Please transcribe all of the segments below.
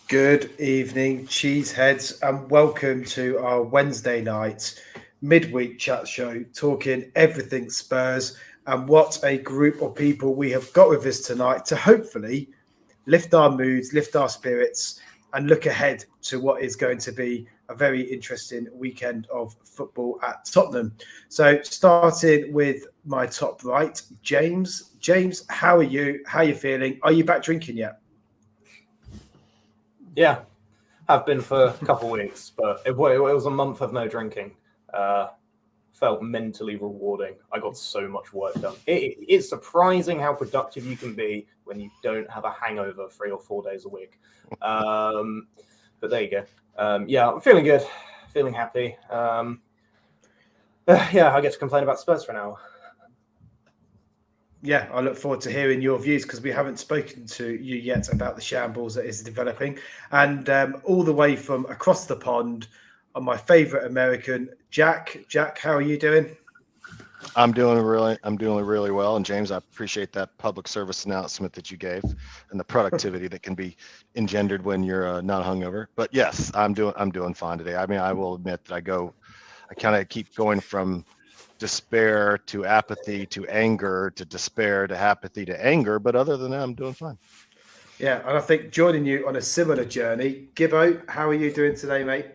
Good evening, cheeseheads, and welcome to our Wednesday night midweek chat show, talking everything Spurs. And what a group of people we have got with us tonight to hopefully lift our moods, lift our spirits, and look ahead to what is going to be a very interesting weekend of football at Tottenham. So, starting with my top right, James. James, how are you? How are you feeling? Are you back drinking yet? Yeah, have been for a couple of weeks, but it was a month of no drinking. Felt mentally rewarding. I got so much work done. It's surprising how productive you can be when you don't have a hangover 3 or 4 days a week. But there you go. Yeah, I'm feeling good, feeling happy. Yeah, I get to complain about Spurs for an hour. Yeah, I look forward to hearing your views because we haven't spoken to you yet about the shambles that is developing. And all the way from across the pond, on my favourite American, Jack. Jack, how are you doing? I'm doing really well. And James, I appreciate that public service announcement that you gave and the productivity that can be engendered when you're not hungover. But yes, I'm doing fine today. I mean, I will admit that I kind of keep going from despair to apathy to anger to despair to apathy to anger. But other than that, I'm doing fine. Yeah, and I think joining you on a similar journey, Gibbo, how are you doing today, mate?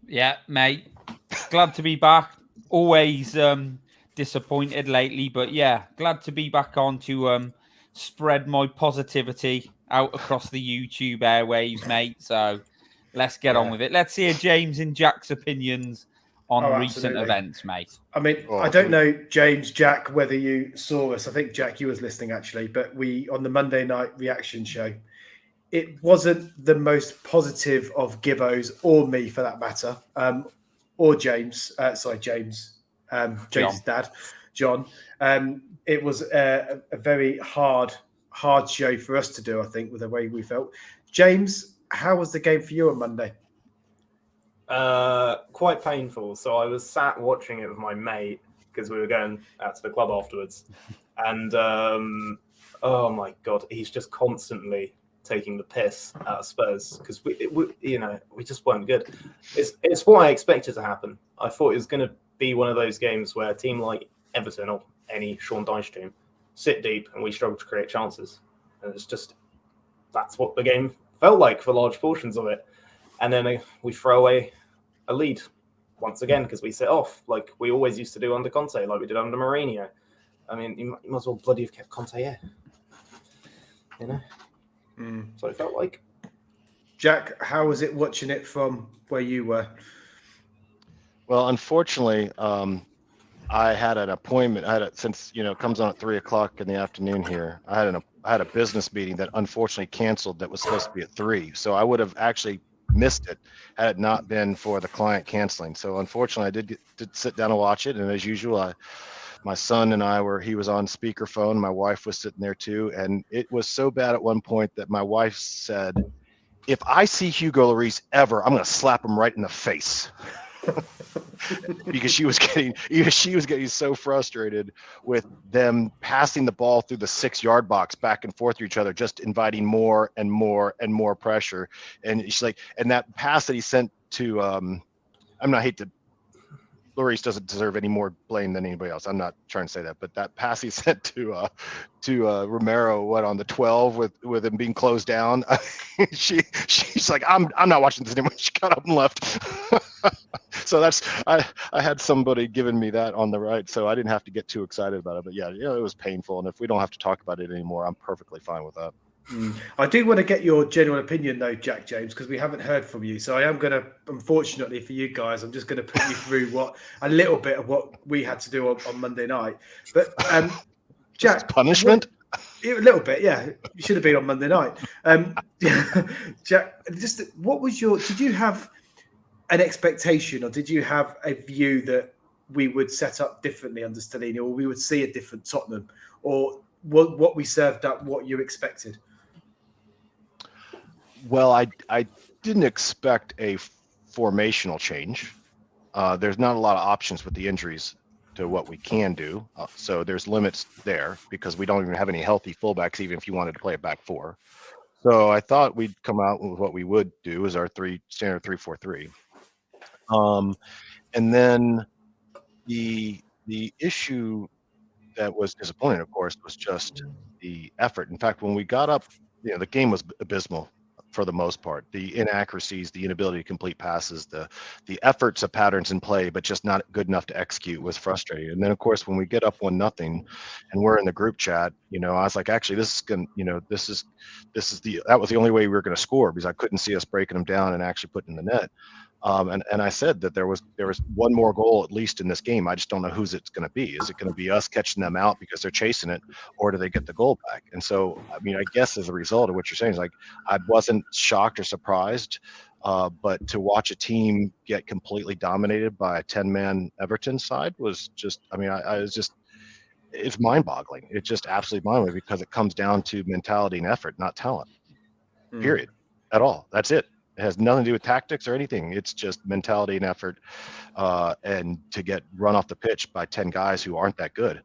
Yeah, mate. Glad to be back. Always disappointed lately, but yeah, glad to be back on to spread my positivity out across the YouTube airwaves, mate. So let's get on with it. Let's hear James and Jack's opinions on recent events, mate. I mean, I don't know, James, Jack, whether you saw us. I think, Jack, you was listening, actually. But on the Monday night reaction show, it wasn't the most positive of Gibbo's or me, for that matter, or James. James. James's dad, John. It was a very hard show for us to do, I think, with the way we felt. James, how was the game for you on Monday? Quite painful. So I was sat watching it with my mate because we were going out to the club afterwards, and oh my god, he's just constantly taking the piss out of Spurs because we just weren't good. It's what I expected to happen. I thought it was going to be one of those games where a team like Everton or any Sean Dyche team sit deep and we struggle to create chances, and that's what the game felt like for large portions of it. And then we throw away a lead once again because we sit off like we always used to do under Conte, like we did under Mourinho. I mean, you might as well bloody have kept Conte here, So it felt like. Jack, how was it watching it from where you were? Well, unfortunately, I had an appointment. Since it comes on at 3:00 in the afternoon here. I had a business meeting that unfortunately canceled. That was supposed to be at 3, so I would have actually missed it had it not been for the client canceling. So unfortunately, I did sit down and watch it, and as usual, my son and he was on speakerphone. My wife was sitting there too, and it was so bad at one point that my wife said, "If I see Hugo Lloris ever, I'm going to slap him right in the face." Because she was getting so frustrated with them passing the ball through the 6-yard box back and forth to each other, just inviting more and more and more pressure. And she's like, and that pass that he sent to, Lloris doesn't deserve any more blame than anybody else. I'm not trying to say that, but that pass he sent to Romero, on the 12 with him being closed down, she's like, I'm not watching this anymore. She got up and left. So I had somebody giving me that on the right, so I didn't have to get too excited about it. But yeah, it was painful, and if we don't have to talk about it anymore, I'm perfectly fine with that. I do want to get your general opinion, though, Jack James, because we haven't heard from you. So I am going to, unfortunately for you guys, I'm just going to put you through a little bit of what we had to do on Monday night. But Jack, punishment. A little bit, yeah. You should have been on Monday night. Jack, what was did you have an expectation, or did you have a view that we would set up differently under Stellini, or we would see a different Tottenham, or what we served up, what you expected? Well, I didn't expect a formational change. There's not a lot of options with the injuries to what we can do. So there's limits there because we don't even have any healthy fullbacks, even if you wanted to play a back 4. So I thought we'd come out with what we would do is our standard 3-4-3. And then the issue that was disappointing, of course, was just the effort. In fact, when we got up, the game was abysmal for the most part. The inaccuracies, the inability to complete passes, the efforts of patterns in play, but just not good enough to execute was frustrating. And then, of course, when we get up 1-0 and we're in the group chat, I was like, actually, this is going, that was the only way we were going to score, because I couldn't see us breaking them down and actually putting in the net. And I said that there was one more goal at least in this game. I just don't know whose it's going to be. Is it going to be us catching them out because they're chasing it, or do they get the goal back? And so, I guess as a result of what you're saying is, like, I wasn't shocked or surprised, but to watch a team get completely dominated by a 10-man Everton side was just, it's mind-boggling. It's just absolutely mind-boggling, because it comes down to mentality and effort, not talent. Period. At all. That's it. It has nothing to do with tactics or anything. It's just mentality and effort, and to get run off the pitch by 10 guys who aren't that good.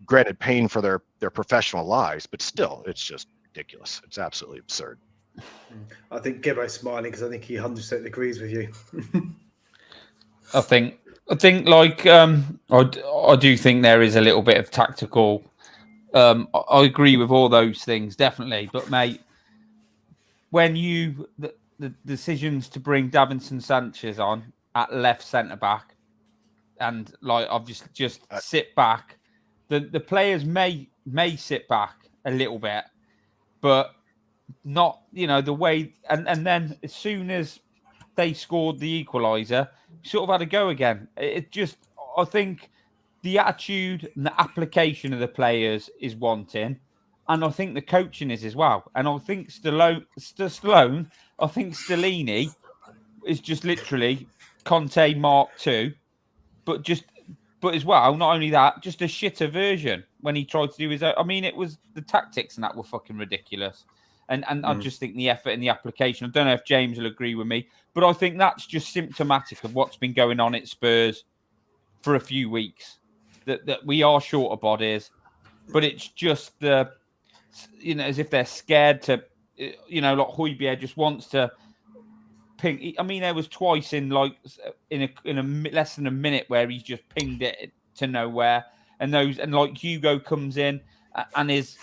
Granted, pain for their professional lives, but still, it's just ridiculous. It's absolutely absurd. I think Gibbo's smiling because I think he 100% agrees with you. I think like I do think there is a little bit of tactical. I agree with all those things, definitely. But mate, when the decisions to bring Davinson Sanchez on at left centre back, and like I've just sit back, the players may sit back a little bit, but not the way. And then as soon as they scored the equaliser, sort of had a go again. I think the attitude and the application of the players is wanting. And I think the coaching is as well. And I think Stellini is just literally Conte Mark II, but as well, not only that, just a shitter version when he tried to do his own. It was the tactics and that were fucking ridiculous. And I just think the effort and the application, I don't know if James will agree with me, but I think that's just symptomatic of what's been going on at Spurs for a few weeks. That we are short of bodies, but it's just as if they're scared to, like Højbjerg just wants to ping. There was twice in less than a minute where he's just pinged it to nowhere, and like Hugo comes in and his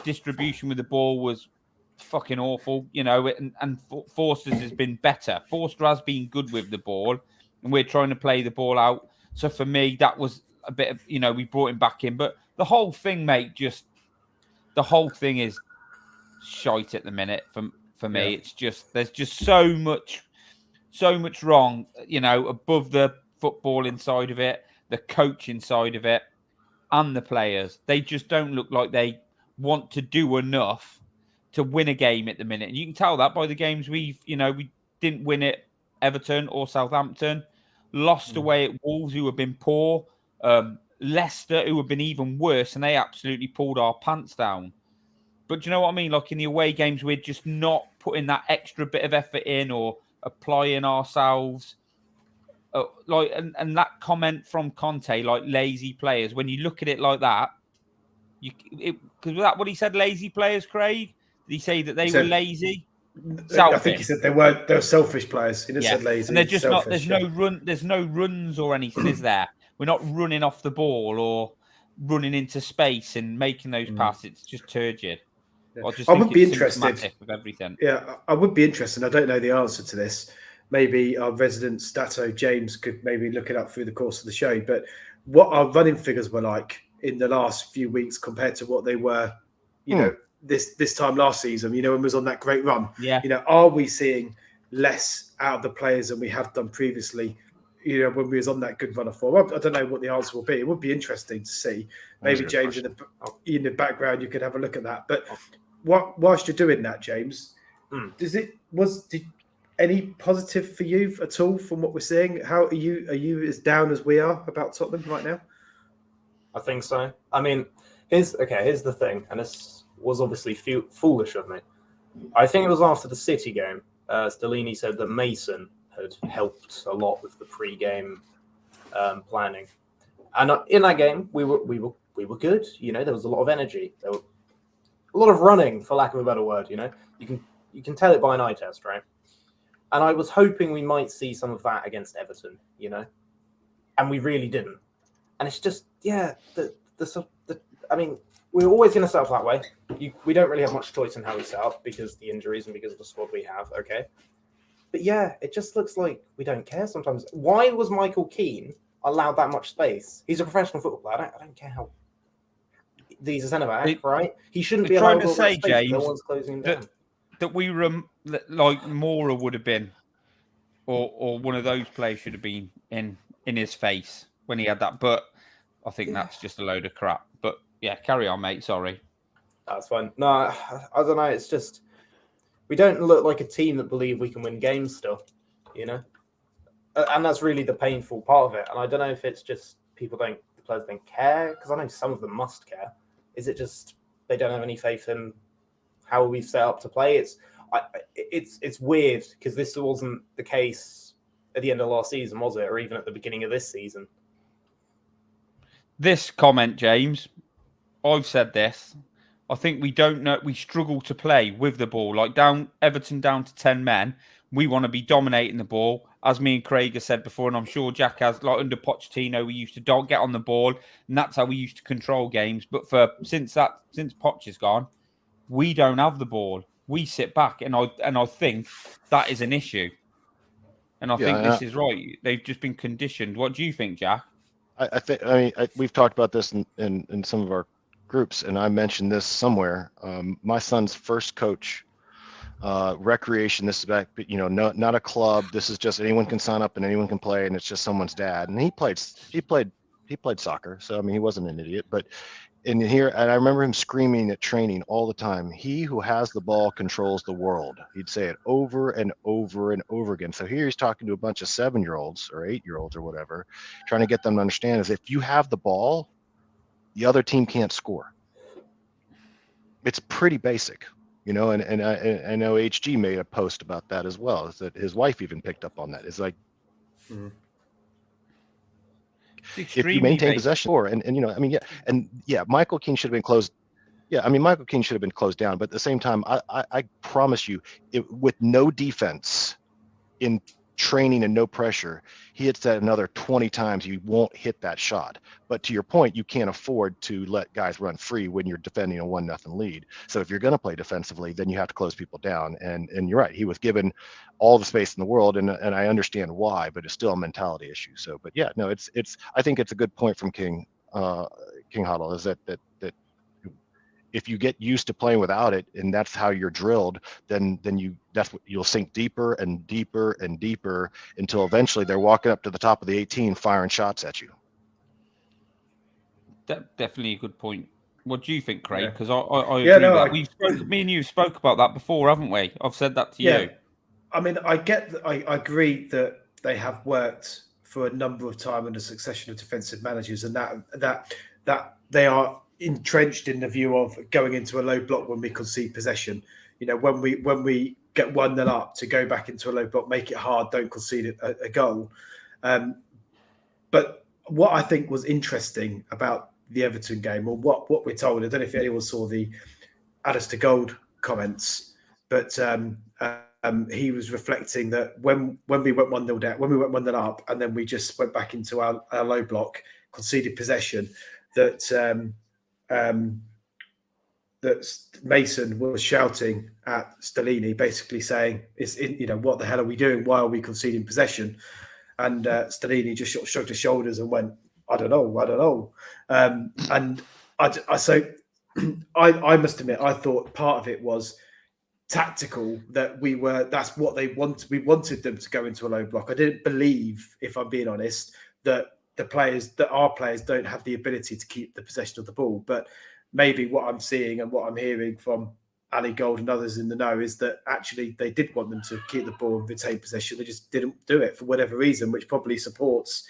distribution with the ball was fucking awful, and Forster's has been better. Forster has been good with the ball, and we're trying to play the ball out. So for me, that was a bit of, we brought him back in, but the whole thing, mate, the whole thing is shite at the minute for me. Yeah. It's just there's just so much wrong, above the football inside of it, the coaching side of it, and the players. They just don't look like they want to do enough to win a game at the minute. And you can tell that by the games we didn't win at Everton or Southampton, lost away at Wolves, who have been poor, Leicester, who have been even worse, and they absolutely pulled our pants down. But do you know what I mean? Like in the away games, we're just not putting that extra bit of effort in or applying ourselves. And that comment from Conte, like lazy players, when you look at it like that, because was that what he said, lazy players, Craig? Did he say that they were lazy? Selfish. I think he said they were selfish players. He didn't say lazy. And they're just selfish, there's no runs or anything, is there? We're not running off the ball or running into space and making those passes. It's just turgid. Yeah. I would be interested with everything. Yeah, I would be interested. I don't know the answer to this. Maybe our resident Stato James could maybe look it up through the course of the show. But what our running figures were like in the last few weeks compared to what they were, this time last season, when we was on that great run. Yeah. Are we seeing less out of the players than we have done previously? When we was on that good run of form. I don't know what the answer will be. It would be interesting to see. Maybe James in the background, you could have a look at that. But whilst you're doing that, James, did any positive for you at all from what we're seeing? How are you as down as we are about Tottenham right now? I think so. Here's the thing, and this was obviously foolish of me. I think it was after the City game. Stellini said that Mason had helped a lot with the pre-game planning, and in that game we were good. There was a lot of energy. a lot of running, for lack of a better word. You can tell it by an eye test, right? And I was hoping we might see some of that against Everton, and we really didn't. And it's just, I mean, we're always going to set up that way. We don't really have much choice in how we set up because of the injuries and because of the squad we have, okay? But yeah, it just looks like we don't care sometimes. Why was Michael Keane allowed that much space? He's a professional football player. I don't care how. He's a centre-back, right? He shouldn't be allowed to say, space. James, no one's closing him down. That we like Mora would have been, or one of those players should have been in his face when he had that. But I think that's just a load of crap. But yeah, carry on, mate. Sorry. That's fine. No, I don't know. It's just we don't look like a team that believe we can win games still, and that's really the painful part of it. And I don't know if it's just the players don't care, because I know some of them must care. Is it just they don't have any faith in how we've set up to play? It's weird because this wasn't the case at the end of last season, was it? Or even at the beginning of this season? This comment, James, I've said this. I think we don't know. We struggle to play with the ball. Like Everton down to 10 men. We want to be dominating the ball, as me and Craig have said before, and I'm sure Jack has. Like under Pochettino, we used to get on the ball, and that's how we used to control games. But since Poch is gone, we don't have the ball. We sit back, and I think that is an issue. And I think this is right. They've just been conditioned. What do you think, Jack? I think. I mean, we've talked about this in some of our groups, and I mentioned this somewhere. My son's first coach, recreation. This is back, not a club. This is just anyone can sign up and anyone can play, and it's just someone's dad. And he played soccer, so I mean, he wasn't an idiot. But and I remember him screaming at training all the time, "He who has the ball controls the world." He'd say it over and over and over again. So here he's talking to a bunch of 7-year-olds or 8-year-olds or whatever, trying to get them to understand is if you have the ball, the other team can't score. It's pretty basic, and I know HG made a post about that as well. Is that his wife even picked up on that? It's like, if you maintain possession, Michael Keane should have been closed. Yeah, I mean, Michael Keane should have been closed down. But at the same time, I promise you, with no defense in training and no pressure, he hits that another 20 times, you won't hit that shot. But to your point, you can't afford to let guys run free when you're defending a 1-0 lead. So if you're going to play defensively, then you have to close people down. And you're right, he was given all the space in the world, and I understand why, but it's still a mentality issue. So, but yeah, no, it's I think it's a good point from King Huddle, is that if you get used to playing without it, and that's how you're drilled, then you'll sink deeper and deeper and deeper until eventually they're walking up to the top of the 18 firing shots at you. Definitely a good point. What do you think, Craig? Because I agree. Me and you spoke about that before, haven't we? I've said that to you. I mean, I agree that they have worked for a number of time under a succession of defensive managers, and that they are entrenched in the view of going into a low block when we concede possession. When we get 1-0 up, to go back into a low block, make it hard, don't concede a goal. But what I think was interesting about the Everton game, or what we're told, I don't know if anyone saw the Alistair Gold comments, but he was reflecting that when we went 1-0 down, when we went 1-0 up, and then we just went back into our low block, conceded possession, that Mason was shouting at Stellini, basically saying, what the hell are we doing? Why are we conceding possession? And Stellini just shrugged his shoulders and went, I don't know. And I must admit, I thought part of it was tactical, that that's what they want. We wanted them to go into a low block. I didn't believe, if I'm being honest, that our players don't have the ability to keep the possession of the ball. But maybe what I'm seeing and what I'm hearing from Ali Gold and others in the know is that actually they did want them to keep the ball and retain possession. They just didn't do it for whatever reason, which probably supports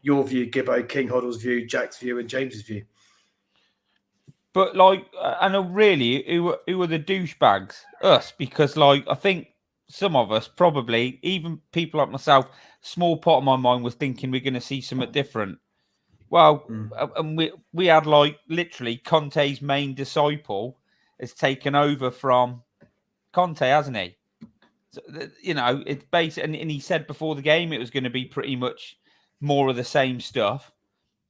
your view, Gibbo, King Hoddle's view, Jack's view, and James's view. But I know really who are the douchebags? Us, because I think some of us, probably even people like myself, small part of my mind was thinking we're going to see something different. Well, and we had literally Conte's main disciple has taken over from Conte, hasn't he? So, it's based, and he said before the game it was going to be pretty much more of the same stuff.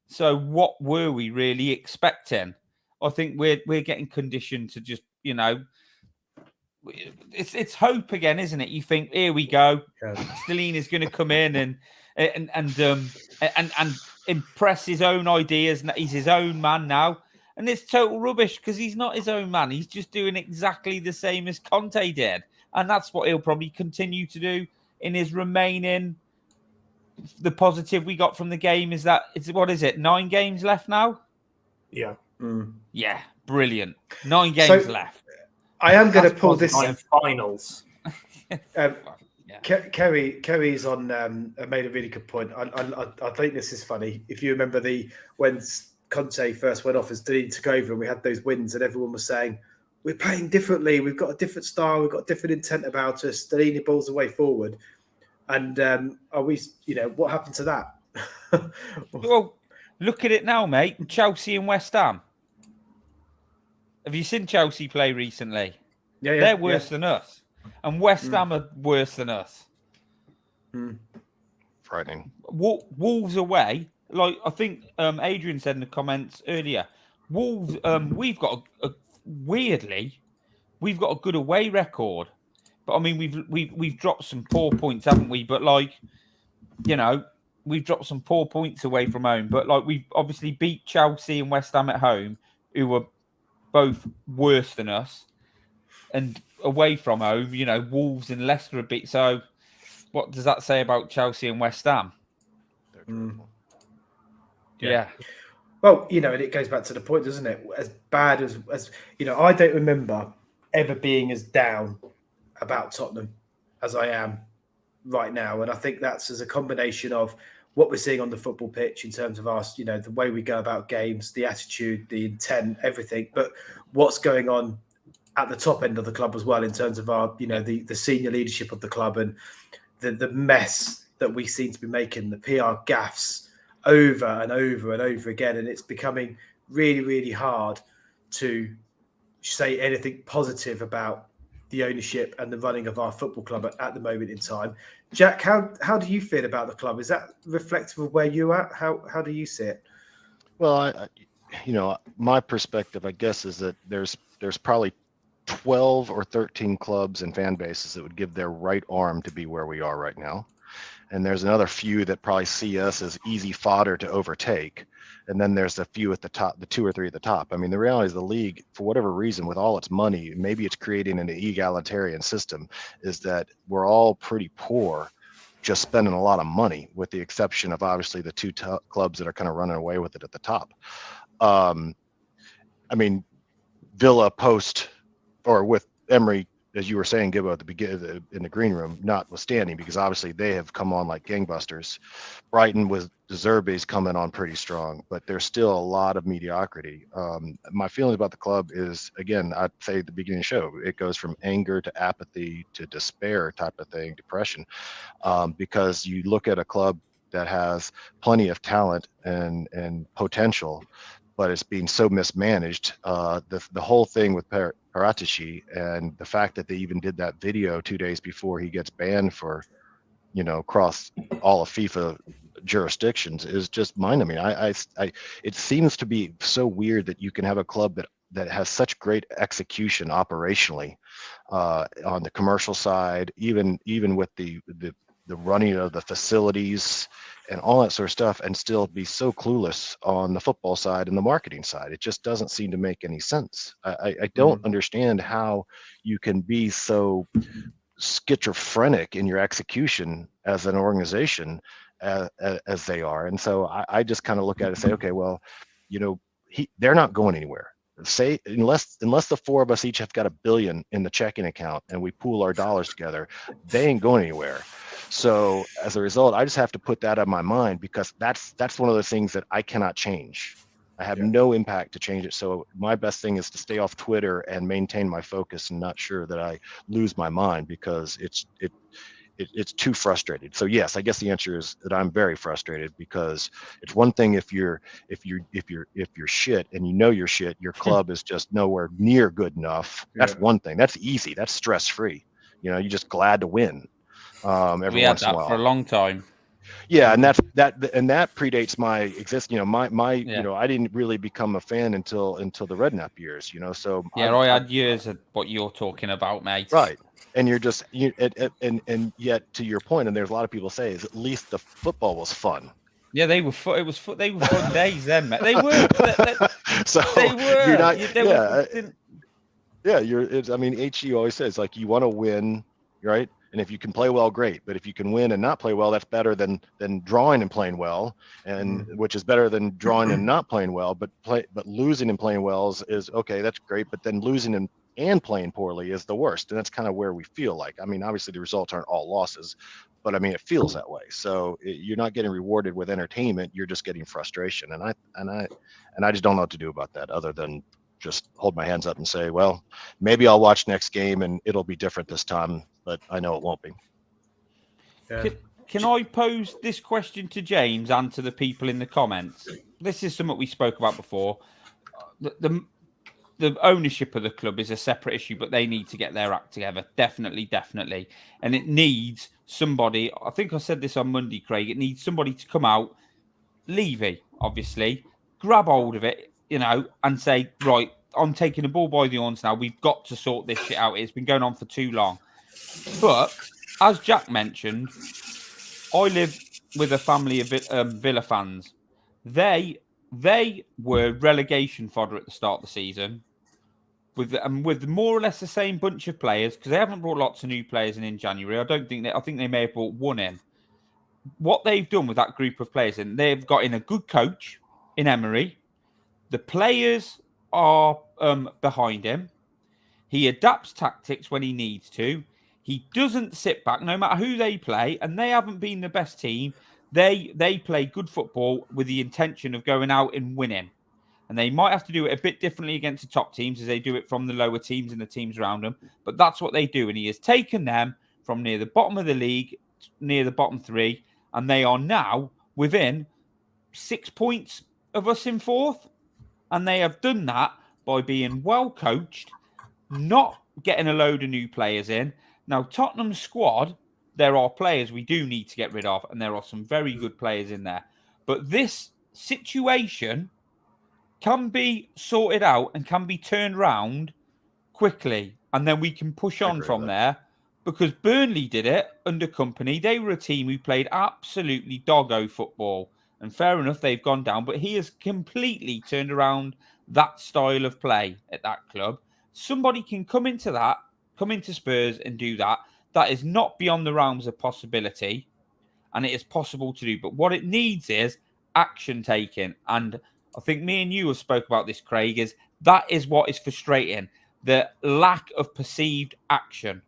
So what were we really expecting? I think we're getting conditioned to just, it's hope again, isn't it? You think, here we go, Stellini is going to come in and impress his own ideas. He's his own man now, and it's total rubbish because he's not his own man. He's just doing exactly the same as Conte did, and that's what he'll probably continue to do in his remaining. The positive we got from the game is that it's 9 games left now. Yeah. Yeah, brilliant. 9 games left. I am going to pull this 9 finals. Kerry's on made a really good point. I think this is funny. If you remember when Conte first went off as Stellini took over and we had those wins and everyone was saying, we're playing differently, we've got a different style, we've got different intent about us, Stellini balls the way forward. And are we, what happened to that? Well, look at it now, mate. Chelsea and West Ham. Have you seen Chelsea play recently? Yeah. They're worse than us. And West Ham are worse than us. Frightening. Wolves away. Like I think Adrian said in the comments earlier, Wolves, we've got weirdly, we've got a good away record. But I mean, we've dropped some poor points, haven't we? But we've dropped some poor points away from home. But we've obviously beat Chelsea and West Ham at home, who were both worse than us. And away from home, Wolves and Leicester a bit. So, what does that say about Chelsea and West Ham? Yeah. Well, and it goes back to the point, doesn't it? As bad as I don't remember ever being as down about Tottenham as I am right now. And I think that's as a combination of what we're seeing on the football pitch in terms of us, the way we go about games, the attitude, the intent, everything. But what's going on at the top end of the club as well in terms of our, the senior leadership of the club and the mess that we seem to be making, the PR gaffes over and over and over again. And it's becoming really, really hard to say anything positive about the ownership and the running of our football club at the moment in time. Jack, how do you feel about the club? Is that reflective of where you're at? How do you see it? Well, my perspective, I guess, is that there's probably 12 or 13 clubs and fan bases that would give their right arm to be where we are right now. And there's another few that probably see us as easy fodder to overtake. And then there's a few at the top, the 2 or 3 at the top. I mean, the reality is the league, for whatever reason, with all its money, maybe it's creating an egalitarian system, is that we're all pretty poor, just spending a lot of money, with the exception of obviously the 2 clubs that are kind of running away with it at the top. I mean, Villa with Emery, as you were saying, Gibbo, at the beginning in the green room, notwithstanding, because obviously they have come on like gangbusters. Brighton with De Zerbi's coming on pretty strong, but there's still a lot of mediocrity. My feelings about the club is, again, I'd say at the beginning of the show, it goes from anger to apathy to despair type of thing, depression, because you look at a club that has plenty of talent and potential, but it's being so mismanaged. The whole thing with Paratici and the fact that they even did that video 2 days before he gets banned for, across all of FIFA jurisdictions is just mind. I mean, it seems to be so weird that you can have a club that has such great execution operationally on the commercial side, even with the running of the facilities and all that sort of stuff, and still be so clueless on the football side and the marketing side. It just doesn't seem to make any sense. I don't understand how you can be so schizophrenic in your execution as an organization as they are. And so I just kind of look at it and say, okay, well, they're not going anywhere. Say unless the 4 of us each have got $1 billion in the checking account and we pool our dollars together, they ain't going anywhere. So as a result, I just have to put that on my mind, because that's one of those things that I cannot change. I have no impact to change it. So my best thing is to stay off Twitter and maintain my focus and not sure that I lose my mind, because it's too frustrated. So yes, I guess the answer is that I'm very frustrated, because it's one thing if you're shit and you know you're shit, your club is just nowhere near good enough. That's one thing. That's easy. That's stress free. You're just glad to win. Every We had once in a that while. for a long time. Yeah, and that predates my existence. Yeah. I didn't really become a fan until the Redknapp years. So I had years of what you're talking about, mate. right. And you're just and yet, to your point, and there's a lot of people say, is at least the football was fun. Yeah, they were fun. They were fun days then, mate. They were. So they were. You're not. HE always says, like, you want to win, right? And if you can play well, great. But if you can win and not play well, that's better than drawing and playing well, and which is better than drawing and not playing well. But losing and playing well is okay. That's great. But then losing and playing poorly is the worst. And that's kind of where we feel like. Obviously the results aren't all losses, but it feels that way. So you're not getting rewarded with entertainment. You're just getting frustration. And I just don't know what to do about that, other than just hold my hands up and say, well, maybe I'll watch next game and it'll be different this time, but I know it won't be. Yeah. Can I pose this question to James and to the people in the comments? This is something we spoke about before. The ownership of the club is a separate issue, but they need to get their act together. Definitely. And it needs somebody, I think I said this on Monday, Craig, it needs somebody to come out, Levy, obviously, grab hold of it, and say, right, I'm taking the ball by the horns now. We've got to sort this shit out. It's been going on for too long. But as Jack mentioned, I live with a family of Villa fans. They were relegation fodder at the start of the season, with more or less the same bunch of players, because they haven't brought lots of new players in January. I think they may have brought one in. What they've done with that group of players, and they've got in a good coach in Emery. The players are behind him. He adapts tactics when he needs to. He doesn't sit back, no matter who they play, and they haven't been the best team. They play good football with the intention of going out and winning. And they might have to do it a bit differently against the top teams, as they do it from the lower teams and the teams around them. But that's what they do. And he has taken them from near the bottom of the league, near the bottom three, and they are now within 6 points of us in fourth. And they have done that by being well coached, not getting a load of new players in. Now, Tottenham's squad, there are players we do need to get rid of, and there are some very good players in there. But this situation can be sorted out and can be turned around quickly, and then we can push on from there, because Burnley did it under Company. They were a team who played absolutely doggo football, and fair enough, they've gone down, but he has completely turned around that style of play at that club. Somebody can come into Spurs and do that. That is not beyond the realms of possibility, and it is possible to do. But what it needs is action taken. And I think me and you have spoke about this, Craig, that is what is frustrating, the lack of perceived action.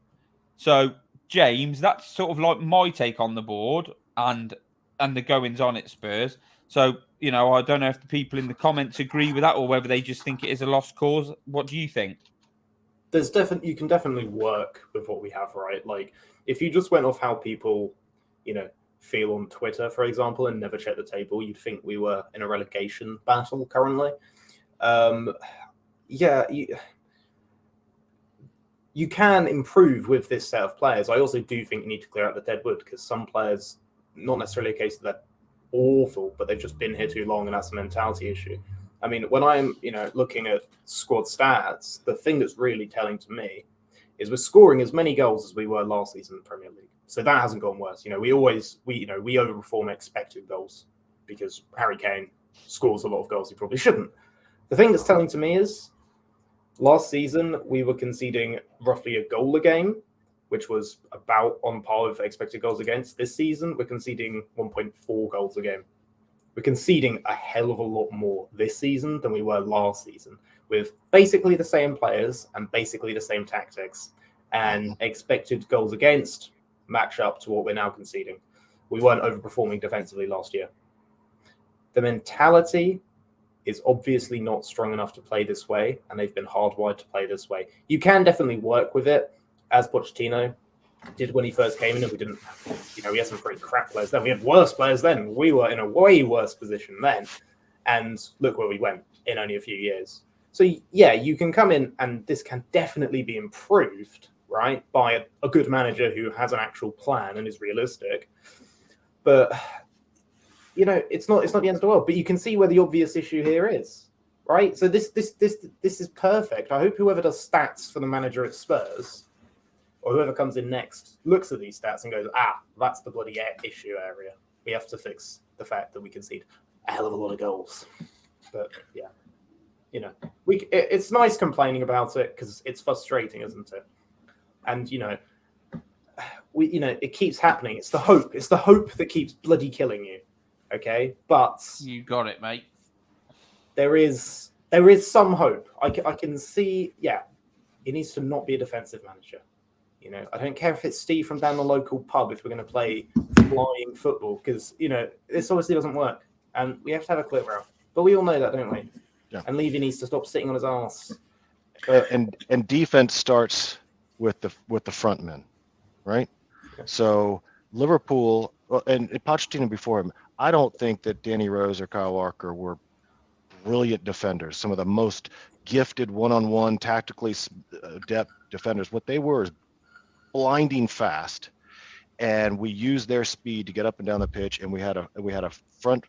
So, James, that's sort of like my take on the board and the goings on at Spurs. So, I don't know if the people in the comments agree with that or whether they just think it is a lost cause. What do you think? You can definitely work with what we have, right? Like, if you just went off how people, feel on Twitter, for example, and never check the table, you'd think we were in a relegation battle currently. You can improve with this set of players. I also do think you need to clear out the dead wood, because some players, not necessarily a case that they're awful, but they've just been here too long, and that's a mentality issue. When I'm, looking at squad stats, the thing that's really telling to me is we're scoring as many goals as we were last season in the Premier League. So that hasn't gone worse. We overperform expected goals, because Harry Kane scores a lot of goals he probably shouldn't. The thing that's telling to me is last season we were conceding roughly a goal a game, which was about on par with expected goals against. This season we're conceding 1.4 goals a game. We're conceding a hell of a lot more this season than we were last season, with basically the same players and basically the same tactics, and expected goals against match up to what we're now conceding. We weren't overperforming defensively last year. The mentality is obviously not strong enough to play this way, and they've been hardwired to play this way. You can definitely work with it. As Pochettino, did when he first came in, and we didn't, we had some pretty crap players then. We had worse players then. We were in a way worse position then. And look where we went in only a few years. So, yeah, you can come in and this can definitely be improved, right, by a good manager who has an actual plan and is realistic. But, it's not the end of the world. But you can see where the obvious issue here is, right? So this is perfect. I hope whoever does stats for the manager at Spurs or whoever comes in next looks at these stats and goes, that's the bloody issue area. We have to fix the fact that we concede a hell of a lot of goals. But, yeah. It's nice complaining about it because it's frustrating, isn't it? And it keeps happening. It's the hope. It's the hope that keeps bloody killing you. Okay, but you got it, mate. There is some hope. I can see. Yeah, he needs to not be a defensive manager. I don't care if it's Steve from down the local pub if we're going to play flying football because this obviously doesn't work, and we have to have a clear route. But we all know that, don't we? Yeah. And Levy needs to stop sitting on his ass. And defense starts with the front men, right? Okay. So Liverpool and Pochettino before him, I don't think that Danny Rose or Kyle Walker were brilliant defenders. Some of the most gifted one-on-one, tactically adept defenders. What they were is blinding fast, and we used their speed to get up and down the pitch. And we had a front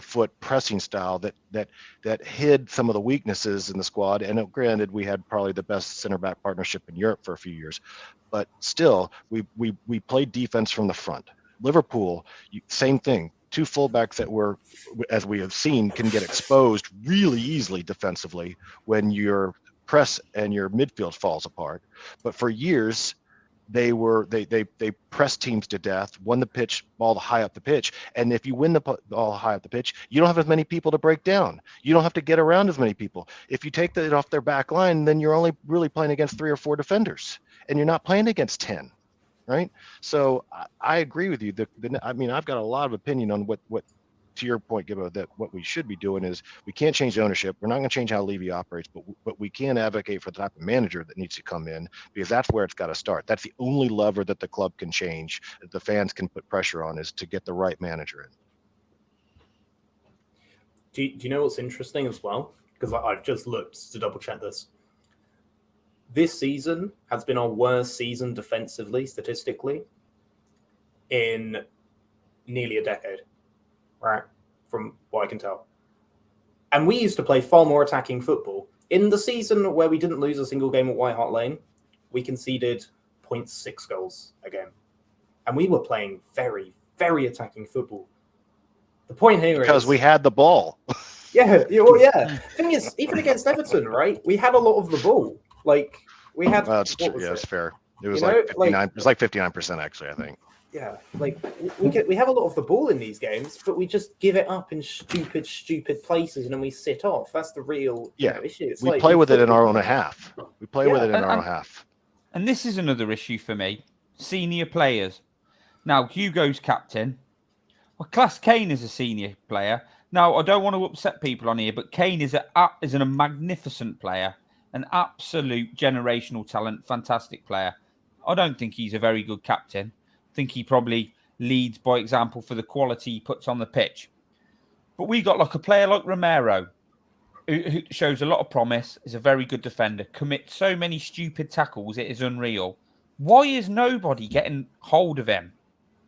foot pressing style that hid some of the weaknesses in the squad. And granted, we had probably the best center back partnership in Europe for a few years, but still we played defense from the front. Liverpool, same thing. Two fullbacks that were, as we have seen, can get exposed really easily defensively when your press and your midfield falls apart. But for years, they pressed teams to death, won the ball high up the pitch. And if you win the ball high up the pitch, you don't have as many people to break down. You don't have to get around as many people. If you take that off their back line, then you're only really playing against 3 or 4 defenders, and you're not playing against 10, right? So I agree with you. I've got a lot of opinion on what to your point, Gibbo, that what we should be doing is we can't change the ownership. We're not going to change how Levy operates, but we can advocate for the type of manager that needs to come in, because that's where it's got to start. That's the only lever that the club can change, that the fans can put pressure on, is to get the right manager in. Do you know what's interesting as well? Because I've just looked to double check this. This season has been our worst season defensively, statistically, in nearly a decade. Right, from what I can tell. And we used to play far more attacking football. In the season where we didn't lose a single game at White Hart Lane, we conceded 0.6 goals a game. And we were playing very, very attacking football. The point here is... Because we had the ball. Yeah. The thing is, even against Everton, right, we had a lot of the ball. Like, we had... Well, it's fair. It was like 59%. It was like 59%, actually, I think. Yeah, like we have a lot of the ball in these games, but we just give it up in stupid places, and then we sit off. That's the real issue. It's we play with it in our own half. We play with it in our own half. And this is another issue for me. Senior players. Now, Hugo's captain. Well, class Kane is a senior player. Now, I don't want to upset people on here, but Kane is a magnificent player, an absolute generational talent, fantastic player. I don't think he's a very good captain. Think he probably leads by example for the quality he puts on the pitch. But we got like a player like Romero, who shows a lot of promise, is a very good defender, commits so many stupid tackles, it is unreal. Why is nobody getting hold of him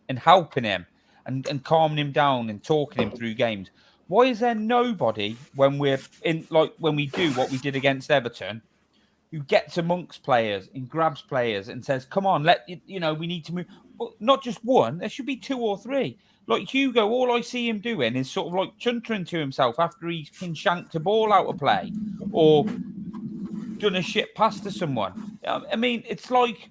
and helping him and calming him down and talking him through games? Why is there nobody when we're in, like when we do what we did against Everton, who gets amongst players and grabs players and says, come on, we need to move. Well, not just one, there should be 2 or 3. Like Hugo, all I see him doing is sort of like chuntering to himself after he's shanked a ball out of play or done a shit pass to someone. I mean, it's like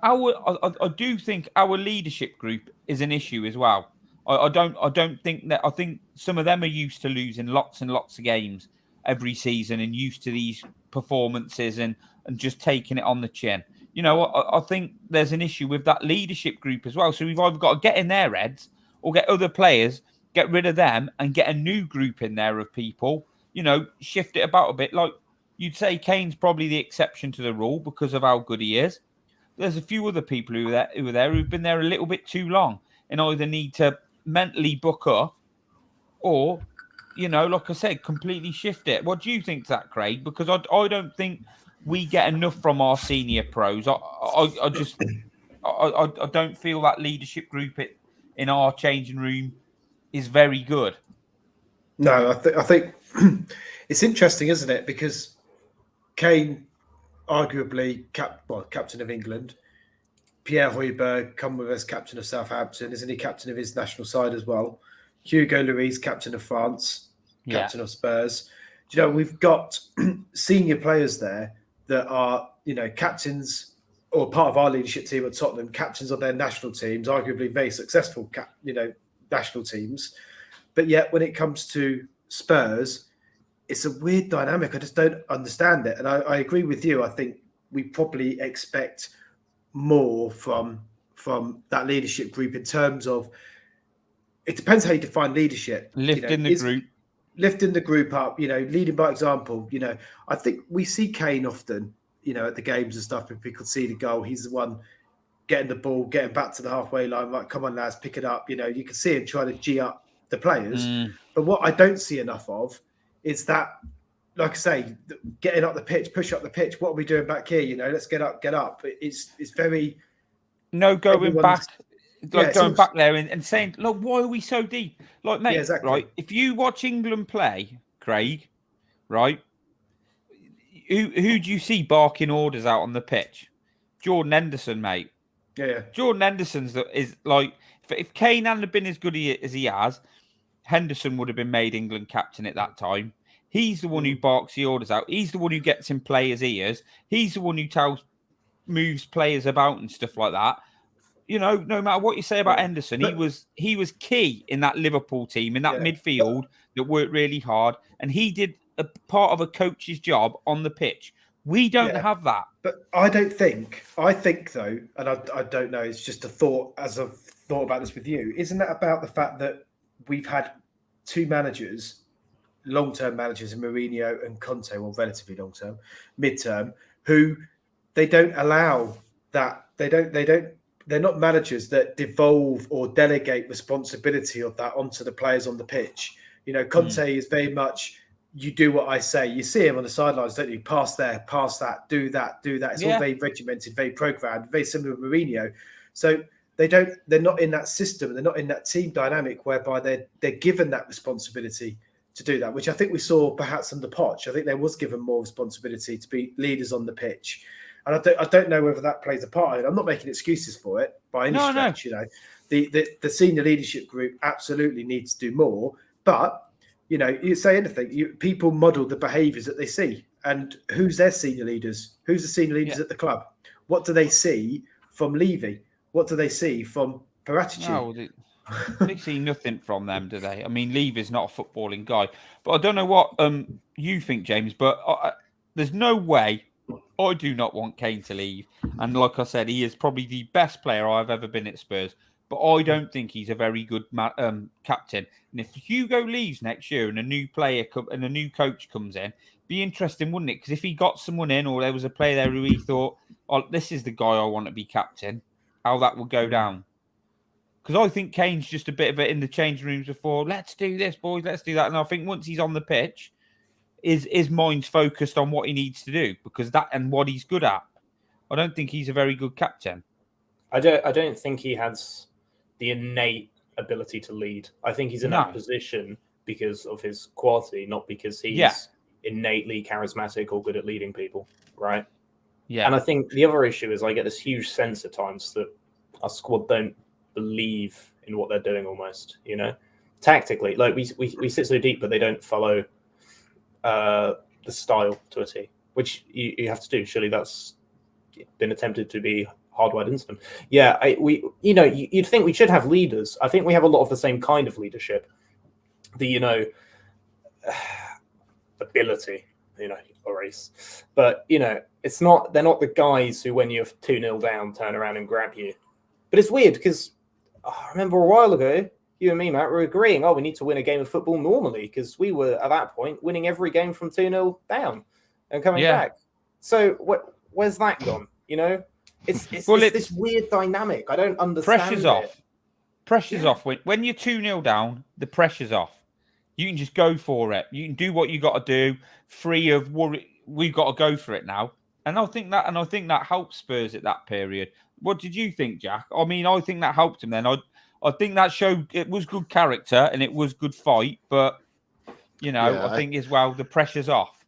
I do think our leadership group is an issue as well. I don't think that. I think some of them are used to losing lots and lots of games every season and used to these performances and just taking it on the chin. You know, I think there's an issue with that leadership group as well. So we've either got to get in their heads or get other players, get rid of them and get a new group in there of people, you know, shift it about a bit. Like you'd say Kane's probably the exception to the rule because of how good he is. there's a few other people who were there who've been there a little bit too long and either need to mentally buck up or, like I said, completely shift it. What do you think, that, Craig? Because I don't think we get enough from our senior pros. I don't feel that leadership group in our changing room is very good. No, I think it's interesting, isn't it? Because Kane, arguably captain of England, Pierre Højbjerg come with us, captain of Southampton. Isn't he captain of his national side as well? Hugo Lloris, captain of France, captain of Spurs. We've got senior players there that are, captains or part of our leadership team at Tottenham, captains of their national teams, arguably very successful, national teams. But yet when it comes to Spurs, it's a weird dynamic. I just don't understand it. And I agree with you. I think we probably expect more from that leadership group in terms of, it depends how you define leadership. Lifting the group up, leading by example. I think we see Kane often, at the games and stuff, if we could see the goal, he's the one getting the ball, getting back to the halfway line, like, come on lads, pick it up. You can see him trying to G up the players. But what I don't see enough of is that, like I say, getting up the pitch, push up the pitch. What are we doing back here? Let's get up. It's very going back. Going back there and saying, look, why are we so deep? Like, mate, exactly. Right? If you watch England play, Craig, right, who do you see barking orders out on the pitch? Jordan Henderson, mate. Yeah. Jordan Henderson's is like, if Kane hadn't been as good as he has, Henderson would have been made England captain at that time. He's the one who barks the orders out. He's the one who gets in players' ears. He's the one who moves players about and stuff like that. No matter what you say about Henderson, he was key in that Liverpool team, in that midfield that worked really hard, and he did a part of a coach's job on the pitch. We don't have that. But I think though, and I don't know, it's just a thought as I've thought about this with you. Isn't that about the fact that we've had two managers, long-term managers in Mourinho and Conte, well, relatively long-term, mid-term, who they don't allow that. They're not managers that devolve or delegate responsibility of that onto the players on the pitch. Conte is very much, you do what I say. You see him on the sidelines, don't you? Pass there, pass that, do that. It's all very regimented, very programmed, very similar to Mourinho. So they're not in that system. They're not in that team dynamic whereby they're given that responsibility to do that, which I think we saw perhaps under Poch. I think there was given more responsibility to be leaders on the pitch. And I don't know whether that plays a part in it. I'm not making excuses for it by any stretch. No. The senior leadership group absolutely needs to do more. But, you say anything, people model the behaviours that they see. And who's their senior leaders? Who's the senior leaders at the club? What do they see from Levy? What do they see from Paratici? No, they see nothing from them, do they? I mean, Levy's not a footballing guy. But I don't know what you think, James, but there's no way I do not want Kane to leave. And like I said, he is probably the best player I've ever been at Spurs. But I don't think he's a very good captain. And if Hugo leaves next year and a new player and a new coach comes in, be interesting, wouldn't it? Because if he got someone in or there was a player there who he thought, oh, this is the guy I want to be captain, how that would go down. Because I think Kane's just a bit of it in the changing rooms before, let's do this, boys, let's do that. And I think once he's on the pitch, his mind's focused on what he needs to do because that and what he's good at. I don't think he's a very good captain. I don't think he has the innate ability to lead. I think he's in that position because of his quality, not because he's innately charismatic or good at leading people, right? Yeah. And I think the other issue is I get this huge sense at times that our squad don't believe in what they're doing almost, tactically. Like we sit so deep, but they don't follow the style to a T, which you have to do. Surely that's been attempted to be hardwired into them. Yeah, you'd think we should have leaders. I think we have a lot of the same kind of leadership. The ability, or race. But it's not. They're not the guys who, when you're 2-0 down, turn around and grab you. But it's weird because I remember a while ago, you and me, Matt, were agreeing, we need to win a game of football normally because we were, at that point, winning every game from 2-0 down and coming back. So where's that gone, It's Well, this weird dynamic. I don't understand. Pressure's it. off. Pressure's Yeah. off. When you're 2-0 down, the pressure's off. You can just go for it. You can do what you got to do, free of worry. We've got to go for it now. And I think that helped Spurs at that period. What did you think, Jack? I mean, I think that helped him then. I think that showed it was good character and it was good fight, but I think as well the pressure's off.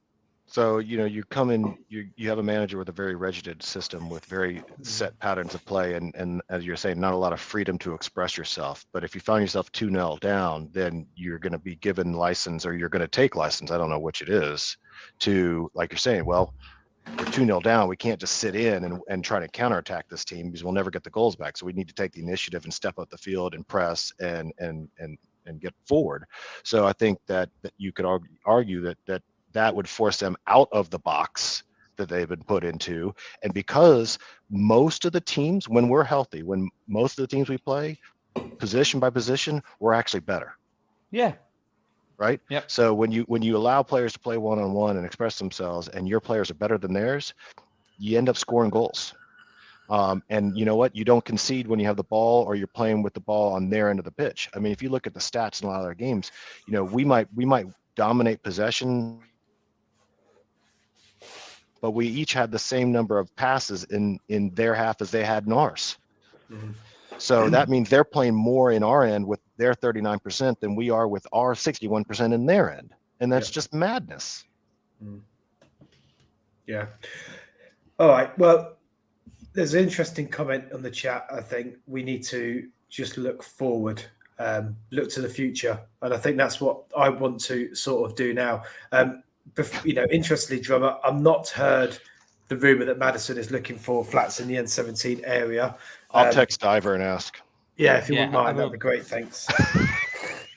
So, you come in, you have a manager with a very rigid system with very set patterns of play. And as you're saying, not a lot of freedom to express yourself. But if you find yourself 2-0 down, then you're going to be given license, or you're going to take license, I don't know which it is, to, like you're saying, well, we're 2-0 down. We can't just sit in and try to counterattack this team because we'll never get the goals back. So we need to take the initiative and step up the field and press and get forward. So I think that you could argue that would force them out of the box that they've been put into. And because most of the teams, when we're healthy, when most of the teams we play, position by position, we're actually better. Yeah. Right? Yep. So when you allow players to play one-on-one and express themselves, and your players are better than theirs, you end up scoring goals. And you know what? You don't concede when you have the ball or you're playing with the ball on their end of the pitch. I mean, if you look at the stats in a lot of their games, we might dominate possession, but we each had the same number of passes in their half as they had in ours. Mm-hmm. So that means they're playing more in our end with their 39% than we are with our 61% in their end. And that's just madness. Mm. Yeah. All right. Well, there's an interesting comment on the chat. I think we need to just look forward, look to the future. And I think that's what I want to sort of do now. Interestingly, Drummer, I'm not heard the rumour that Maddison is looking for flats in the N17 area. I'll text Diver and ask. Yeah, if you wouldn't mind, that'd be great. Thanks.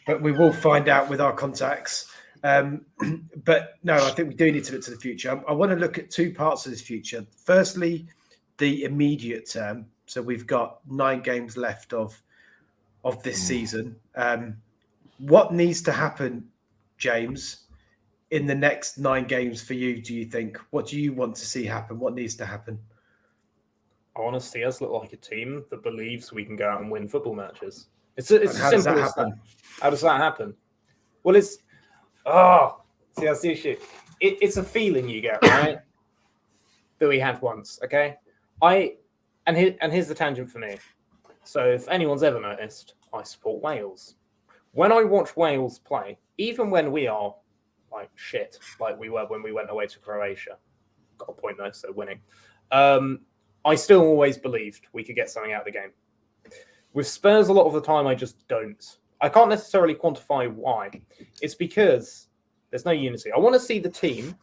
But we will find out with our contacts. But no, I think we do need to look to the future. I want to look at two parts of this future. Firstly, the immediate term. So we've got 9 games left of this season. What needs to happen, James, in the next 9 games for you, do you think? What do you want to see happen? What needs to happen? I want to see us look like a team that believes we can go out and win football matches. It's simple as that. How does that happen? Well, that's the issue. It's a feeling you get, right? That we had once, okay? Here's the tangent for me. So if anyone's ever noticed, I support Wales. When I watch Wales play, even when we are like shit, like we were when we went away to Croatia, got a point though, so winning. I still always believed we could get something out of the game. With Spurs, a lot of the time, I just don't. I can't necessarily quantify why. It's because there's no unity. I want to see the team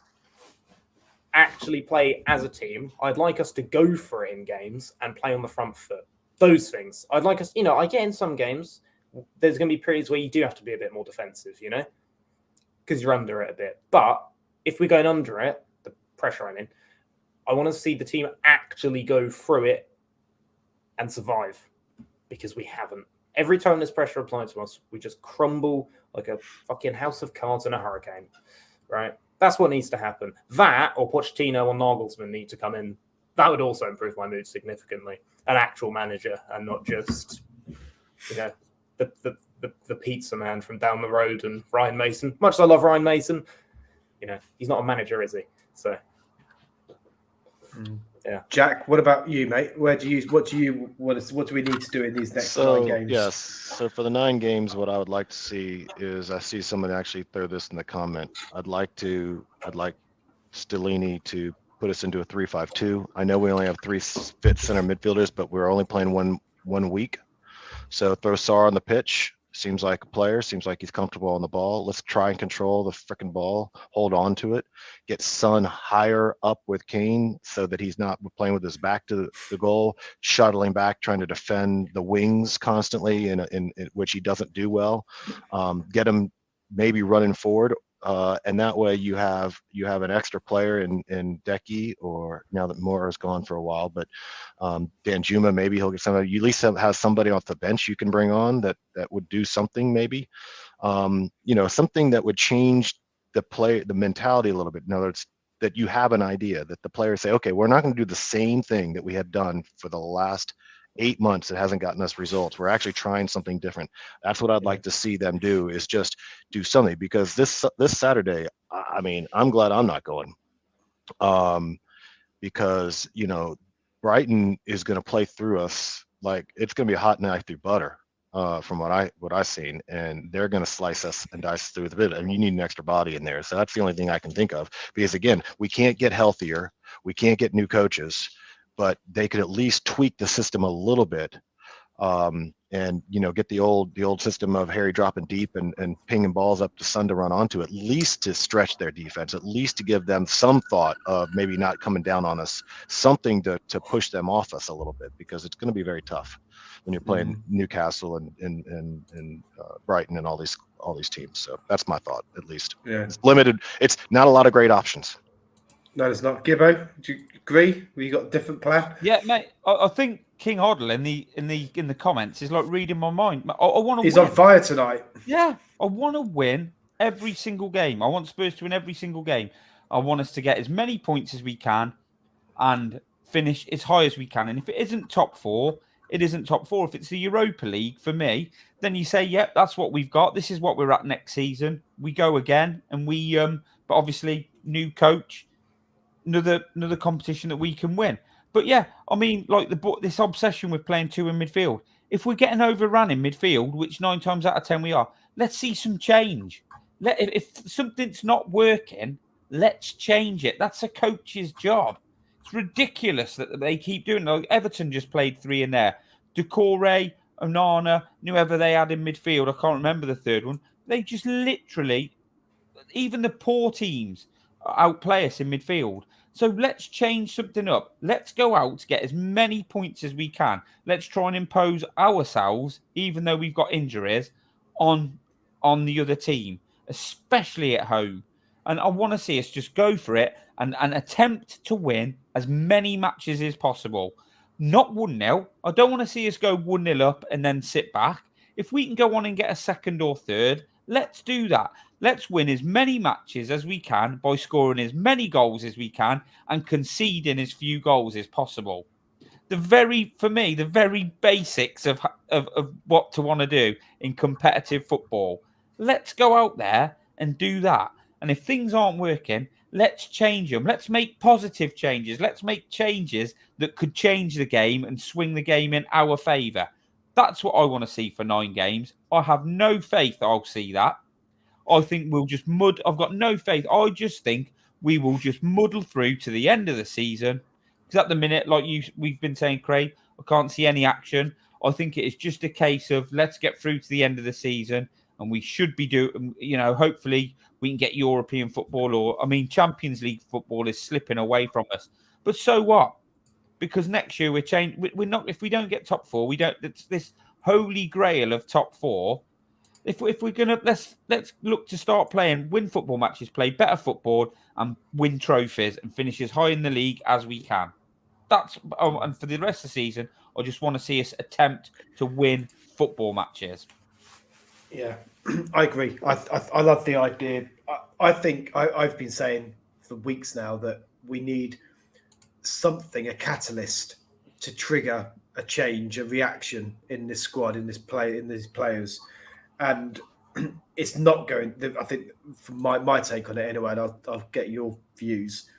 actually play as a team. I'd like us to go for it in games and play on the front foot. Those things. I'd like us, I get in some games, there's going to be periods where you do have to be a bit more defensive, because you're under it a bit. But if we're going under it, the pressure I'm in, I want to see the team actually go through it and survive, because we haven't. Every time there's pressure applied to us, we just crumble like a fucking house of cards in a hurricane, right? That's what needs to happen. That or Pochettino or Nagglesman need to come in. That would also improve my mood significantly. An actual manager and not just, the pizza man from down the road and Ryan Mason. Much as I love Ryan Mason, he's not a manager, is he? So. Yeah, Jack, what about you, mate? What do we need to do in these next 9 games? Yes. So for the 9 games, what I would like to see is, I see someone actually throw this in the comment. I'd like Stellini to put us into a 3-5-2. I know we only have 3 fit center midfielders, but we're only playing one week. So throw Sarr on the pitch. Seems like a player, seems like he's comfortable on the ball. Let's try and control the freaking ball, hold on to it, get Son higher up with Kane so that he's not playing with his back to the goal, shuttling back, trying to defend the wings constantly, in which he doesn't do well. Get him maybe running forward, and that way you have an extra player in Decky, or now that Moore is gone for a while, but Danjuma, maybe he'll get somebody. You at least have somebody off the bench you can bring on that would do something, maybe something that would change the mentality a little bit. In other words, that you have an idea, that the players say, okay, we're not going to do the same thing that we have done for the last 8 months that hasn't gotten us results. We're actually trying something different. That's what I'd like to see them do, is just do something, because this Saturday, I mean, I'm glad I'm not going, because, you know, Brighton is going to play through us like it's going to be a hot knife through butter, from what I've seen, and they're going to slice us and dice through the bit. I mean, you need an extra body in there, so that's the only thing I can think of. Because again, we can't get healthier, we can't get new coaches, but they could at least tweak the system a little bit, and, you know, get the old system of Harry dropping deep and pinging balls up to Son to run onto, at least to stretch their defense, at least to give them some thought of maybe not coming down on us, something to push them off us a little bit, because it's going to be very tough when you're playing Newcastle and Brighton and all these teams. So that's my thought, at least. Yeah. It's limited. It's not a lot of great options. No, it's not. Gibbo, do you agree? You got a different plan? Yeah, mate. I think King Hoddle in the comments is like reading my mind. I want to. He's on fire tonight. Yeah, I want to win every single game. I want Spurs to win every single game. I want us to get as many points as we can and finish as high as we can. And if it isn't top 4, it isn't top 4. If it's the Europa League for me, then you say, yep, that's what we've got. This is what we're at next season. We go again, and we but obviously new coach, another competition that we can win. But yeah, I mean, like this obsession with playing 2 in midfield. If we're getting overrun in midfield, which 9 times out of 10 we are, let's see some change. If something's not working, let's change it. That's a coach's job. It's ridiculous that they keep doing. Like Everton just played 3 in there. Decore, Onana, whoever they had in midfield, I can't remember the third one. They just literally, even the poor teams, outplay us in midfield. So let's change something up. Let's go out to get as many points as we can. Let's try and impose ourselves, even though we've got injuries, on the other team, especially at home. And I want to see us just go for it and attempt to win as many matches as possible. Not 1-0. I don't want to see us go 1-0 up and then sit back. If we can go on and get a second or third, let's do that. Let's win as many matches as we can by scoring as many goals as we can and conceding as few goals as possible. For me, the very basics of what to want to do in competitive football. Let's go out there and do that. And if things aren't working, let's change them. Let's make positive changes. Let's make changes that could change the game and swing the game in our favour. That's what I want to see for 9 games. I have no faith I'll see that. I think we'll just I've got no faith. I just think we will just muddle through to the end of the season. Because at the minute, like we've been saying, Craig, I can't see any action. I think it is just a case of let's get through to the end of the season, and we should be doing. Hopefully we can get European football, Champions League football is slipping away from us. But so what? Because next year we're not. If we don't get top 4, we don't. It's this holy grail of top 4. If we're gonna let's look to start playing, win football matches, play better football, and win trophies, and finish as high in the league as we can. And for the rest of the season, I just want to see us attempt to win football matches. Yeah, I agree. I love the idea. I think I've been saying for weeks now that we need something, a catalyst to trigger a change, a reaction in this squad, in these players. And it's not going. I think, from my take on it anyway, and I'll get your views,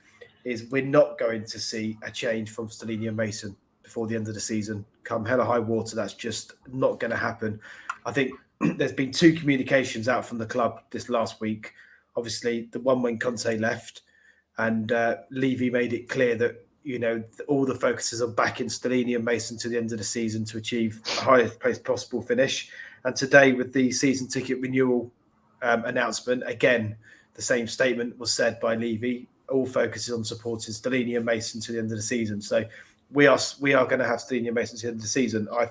is we're not going to see a change from Stellini and Mason before the end of the season. Come hell or high water, that's just not going to happen. I think there's been 2 communications out from the club this last week. Obviously, the one when Conte left, and Levy made it clear that all the focus is on backing Stellini and Mason to the end of the season to achieve the highest place possible finish. And today, with the season ticket renewal announcement, again, the same statement was said by Levy. All focus is on supporting Stellini and Mason to the end of the season. So we are going to have Stellini and Mason to the end of the season. I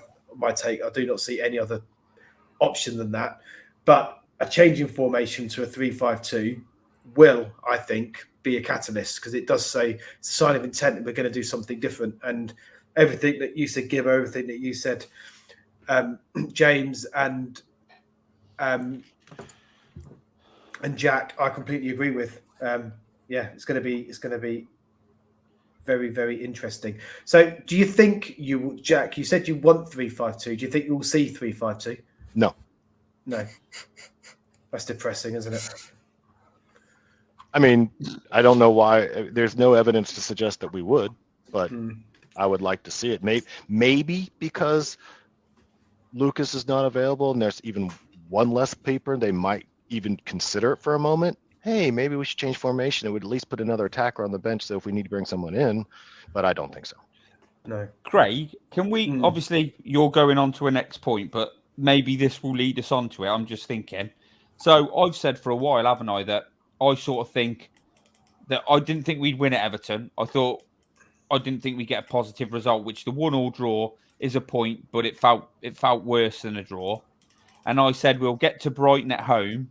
do not see any other option than that. But a change in formation to a 3-5-2 will, I think, be a catalyst, because it does say it's a sign of intent that we're going to do something different. And everything that you said, Gibbo, everything that you said, James and Jack, I completely agree with. it's going to be very, very interesting. So, do you think Jack? You said you want 3-5-2. Do you think you'll see 3-5-2? No. That's depressing, isn't it? I mean, I don't know why. There's no evidence to suggest that we would, but I would like to see it. Maybe because Lucas is not available and there's even one less paper, they might even consider it for a moment. Hey, maybe we should change formation. It would at least put another attacker on the bench, so if we need to bring someone in, but I don't think so. No. Craig, can we, obviously you're going on to a next point, but maybe this will lead us on to it. I'm just thinking. So I've said for a while, haven't I, that I sort of think that I didn't think we'd win at Everton. I didn't think we'd get a positive result, which the 1-1 draw is a point, but it felt worse than a draw. And I said we'll get to Brighton at home,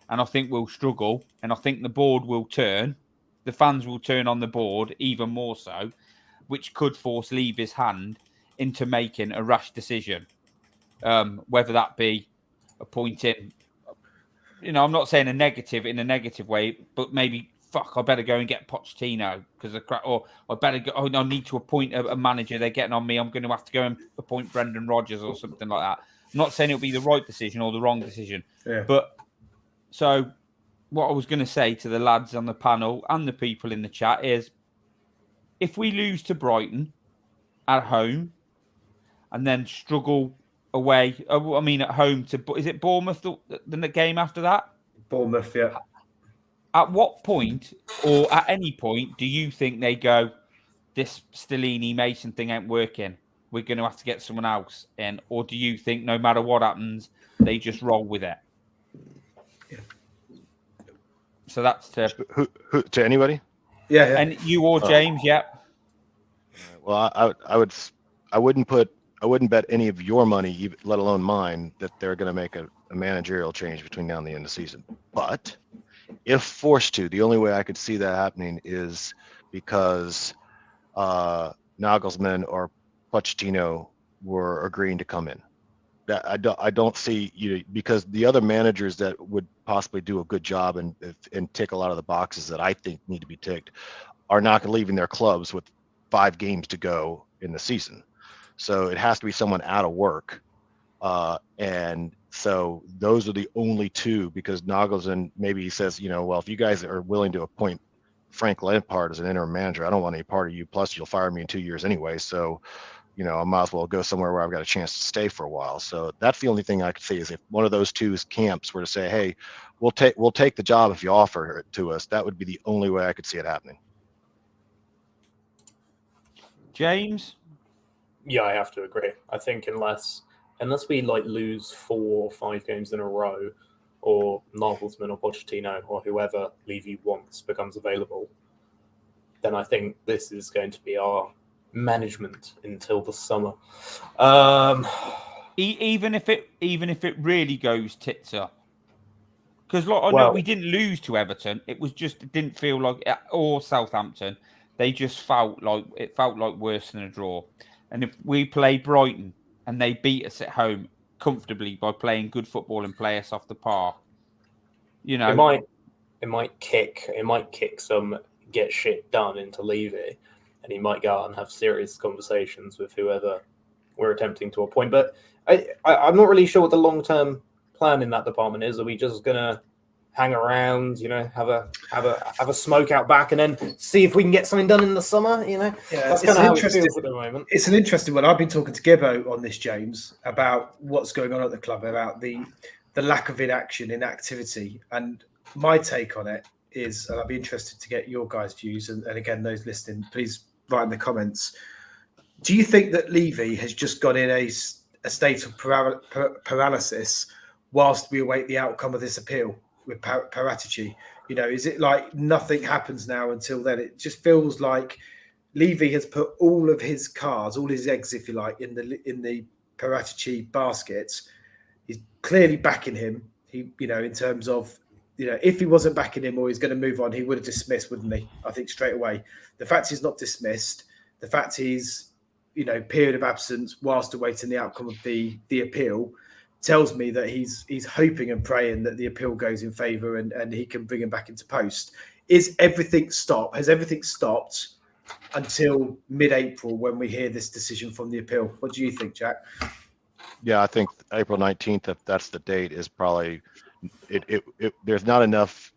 and I think we'll struggle, and I think the board will turn. The fans will turn on the board even more so, which could force Levy's hand into making a rash decision. Whether that be appointing, I'm not saying in a negative way, but maybe, I better go and get Pochettino or I better go, I need to appoint a manager. They're getting on me. I'm going to have to go and appoint Brendan Rodgers or something like that. I'm not saying it'll be the right decision or the wrong decision. Yeah. But so what I was going to say to the lads on the panel and the people in the chat is, if we lose to Brighton at home and then struggle away, at home is it Bournemouth, the game after that? Bournemouth, yeah. At what point, or at any point, do you think they go, this Stellini Mason thing ain't working, we're going to have to get someone else in? Or do you think no matter what happens, they just roll with it? Yeah. So that's to who to anybody? Yeah. And you or James, yeah. Well, I wouldn't bet any of your money, let alone mine, that they're going to make a managerial change between now and the end of the season. But if forced to, the only way I could see that happening is because Nagglesman or Pochettino were agreeing to come in. That I don't see, because the other managers that would possibly do a good job and tick a lot of the boxes that I think need to be ticked are not leaving their clubs with 5 games to go in the season. So it has to be someone out of work. And so those are the only two, because Nagglesman, maybe he says, well, if you guys are willing to appoint Frank Lampard as an interim manager, I don't want any part of you. Plus, you'll fire me in 2 years anyway. So, I might as well go somewhere where I've got a chance to stay for a while. So that's the only thing I could say is if one of those two camps were to say, hey, we'll take the job if you offer it to us, that would be the only way I could see it happening. James? Yeah, I have to agree. I think unless we lose 4 or 5 games in a row, or Nagglesman or Pochettino or whoever Levy wants becomes available, then I think this is going to be our management until the summer. Even if it really goes tits up, because I know we didn't lose to Everton. It didn't feel like, or Southampton. They just felt like worse than a draw. And if we play Brighton and they beat us at home comfortably by playing good football and play us off the park, it might kick some get shit done into Levy, and he might go out and have serious conversations with whoever we're attempting to appoint. But I'm not really sure what the long-term plan in that department is. Are we just gonna hang around, have a smoke out back, and then see if we can get something done in the summer? Yeah, that's kind of how it feels at the moment. It's an interesting one. I've been talking to Gibbo on this, James, about what's going on at the club, about the lack of inactivity, and my take on it is, and I'd be interested to get your guys' views, and again, those listening, please write in the comments. Do you think that Levy has just gone in a state of paralysis whilst we await the outcome of this appeal with Paratici? Is it like nothing happens now until then? It just feels like Levy has put all of his cards, all his eggs, if you like, in the Paratici baskets. He's clearly backing him. He, in terms of, if he wasn't backing him or he's going to move on, he would have dismissed, wouldn't he? I think straight away. The fact he's not dismissed, the fact he's, period of absence whilst awaiting the outcome of the appeal, tells me that he's hoping and praying that the appeal goes in favour and he can bring him back into post. Is everything stopped? Has everything stopped until mid-April when we hear this decision from the appeal? What do you think, Jack? Yeah, I think April 19th, if that's the date, is probably there's not enough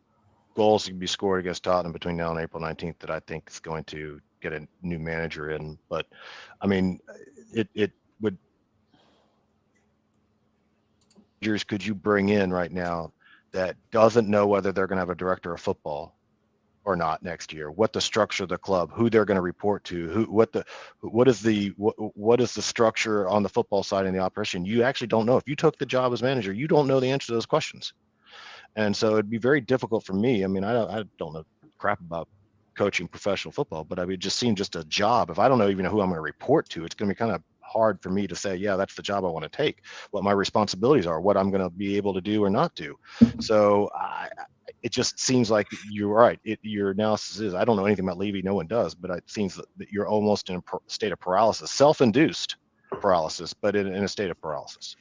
goals to be scored against Tottenham between now and April 19th that I think is going to get a new manager in. But I mean, it would. Could you bring in right now that doesn't know whether they're going to have a director of football or not next year, what the structure of the club, who they're going to report to, what is the structure on the football side in the operation? You actually don't know. If you took the job as manager, you don't know the answer to those questions. And so it'd be very difficult for me. I mean, I don't know crap about coaching professional football, but I mean, it just seems just a job. If I don't even know who I'm going to report to, it's going to be kind of hard for me to say, yeah, that's the job I want to take, what my responsibilities are, what I'm going to be able to do or not do. So it just seems like you're right. Your analysis is, I don't know anything about Levy. No one does, but it seems that you're almost in a state of paralysis, self-induced paralysis, but in a state of paralysis.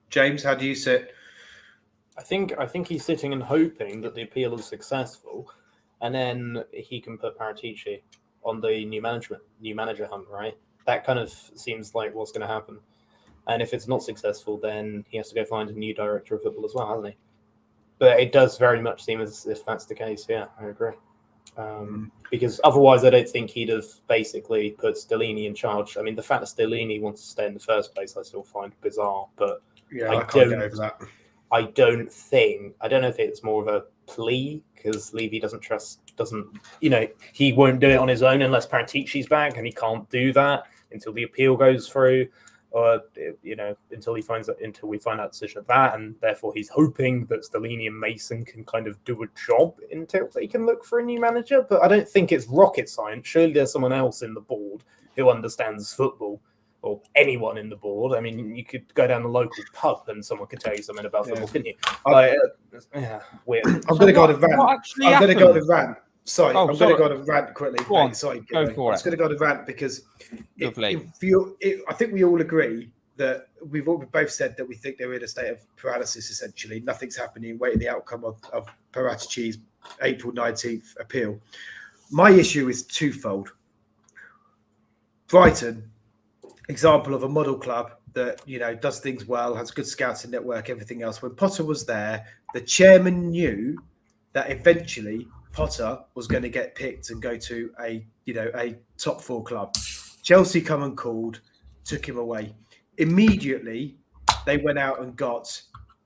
James, how do you sit? I think he's sitting and hoping that the appeal is successful, and then he can put Paratici on the new manager hunt, right? That kind of seems like what's going to happen. And if it's not successful, then he has to go find a new director of football as well, hasn't he? But it does very much seem as if that's the case. Yeah, I agree. Because otherwise, I don't think he'd have basically put Stellini in charge. I mean, the fact that Stellini wants to stay in the first place, I still find bizarre. But yeah, I can't get over that. I don't know if it's more of a plea because Levy doesn't, he won't do it on his own unless Paratici's back, and he can't do that until the appeal goes through, or until we find out the decision of that, and therefore he's hoping that Stellini and Mason can kind of do a job until they can look for a new manager. But I don't think it's rocket science. Surely there's someone else in the board who understands football, or anyone in the board. I mean, you could go down the local pub and someone could tell you something about football, couldn't you? Weird. I'm going to go on a rant. Sorry, I'm going to go on a rant quickly. Sorry, go for it. I'm just going to go on a rant because Lovely. I think we all agree that we've both said that we think they're in a state of paralysis, essentially. Nothing's happening, waiting the outcome of Paratici's April 19th appeal. My issue is twofold. Brighton, example of a model club that does things well, has a good scouting network, everything else. When Potter was there, the chairman knew that eventually Potter was going to get picked and go to a top four club. Chelsea come and called, took him away. Immediately, they went out and got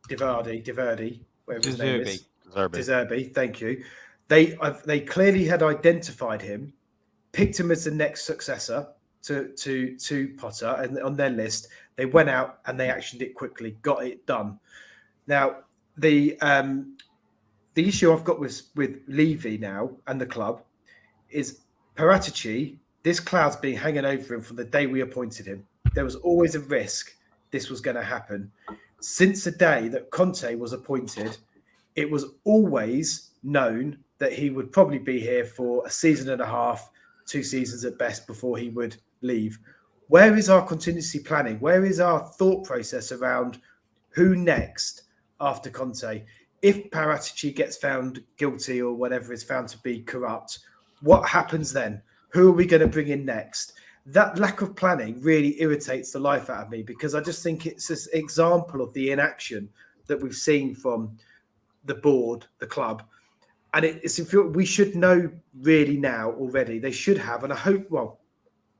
Diverdi, whatever his name is. Deserbi, thank you. They clearly had identified him, picked him as the next successor to Potter, and on their list, they went out and they actioned it quickly, got it done. Now, the issue I've got with Levy now and the club is Paratici. This cloud's been hanging over him from the day we appointed him. There was always a risk this was going to happen. Since the day that Conte was appointed, it was always known that he would probably be here for a season and a half, 2 seasons at best before he would leave. Where is our contingency planning? Where is our thought process around who next after Conte? If Paratici gets found guilty or whatever is found to be corrupt, what happens then? Who are we going to bring in next? That lack of planning really irritates the life out of me because I just think it's this example of the inaction that we've seen from the board, the club. And we should know really now already. They should have, and I hope,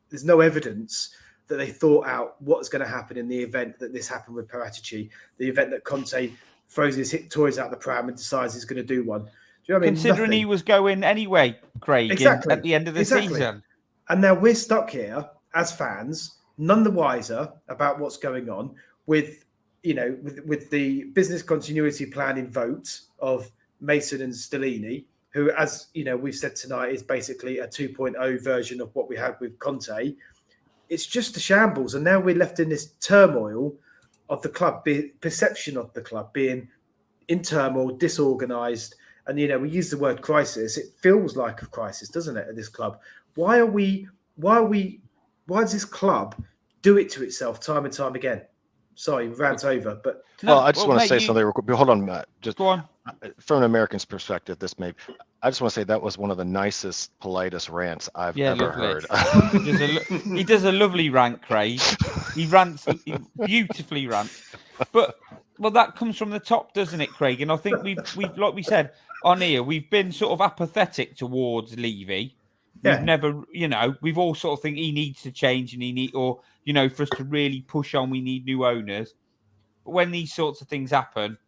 there's no evidence that they thought out what's going to happen in the event that this happened with Paratici, the event that Conte throws his toys out the pram and decides he's going to do one. Do you know what I mean? Considering he was going anyway, Craig, at the end of the season. And now we're stuck here as fans, none the wiser about what's going on with the business continuity plan in vote of Mason and Stellini, who, as we've said tonight, is basically a 2.0 version of what we had with Conte. It's just a shambles. And now we're left in this turmoil of the club, perception of the club being in turmoil, disorganised. And, we use the word crisis. It feels like a crisis, doesn't it, at this club? Why does this club do it to itself time and time again? sorry, rant over, but Well, I just want to mate, say something real quick. Hold on, Matt. Just Go on. from an American's perspective, I just want to say that was one of the nicest, politest rants I've ever Lovely. heard. He does a lovely rant, Craig. He beautifully rants. But that comes from the top, doesn't it, Craig? And I think we've like we said on here, we've been sort of apathetic towards Levy. We've never, we've all sort of think he needs to change and for us to really push on, we need new owners. But when these sorts of things happen,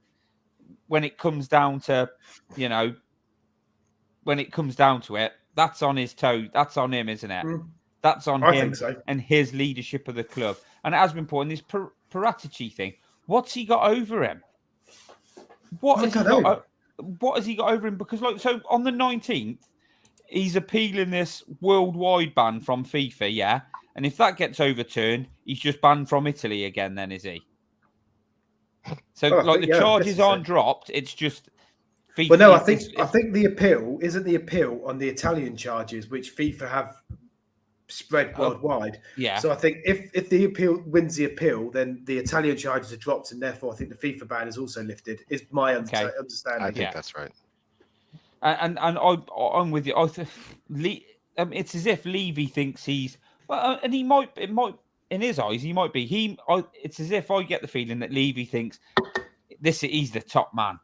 when it comes down to, it, that's on his toe. That's on him, isn't it? That's on him and his leadership of the club. And it has been important. This Paratici thing, what's he got over him? What has he got over him? Because, on the 19th, he's appealing this worldwide ban from FIFA, yeah? And if that gets overturned, he's just banned from Italy again, then, is he? So, the charges aren't dropped. It's just FIFA. Well, no, I think the appeal isn't the appeal on the Italian charges, which FIFA have spread worldwide. Yeah. So I think if the appeal wins the appeal, then the Italian charges are dropped, and therefore I think the FIFA ban is also lifted. Is my understanding. I think that's right. And I'm with you. It's as if Levy thinks he's and he might. It might. In his eyes, he might be. It's as if I get the feeling that Levy thinks he's the top man.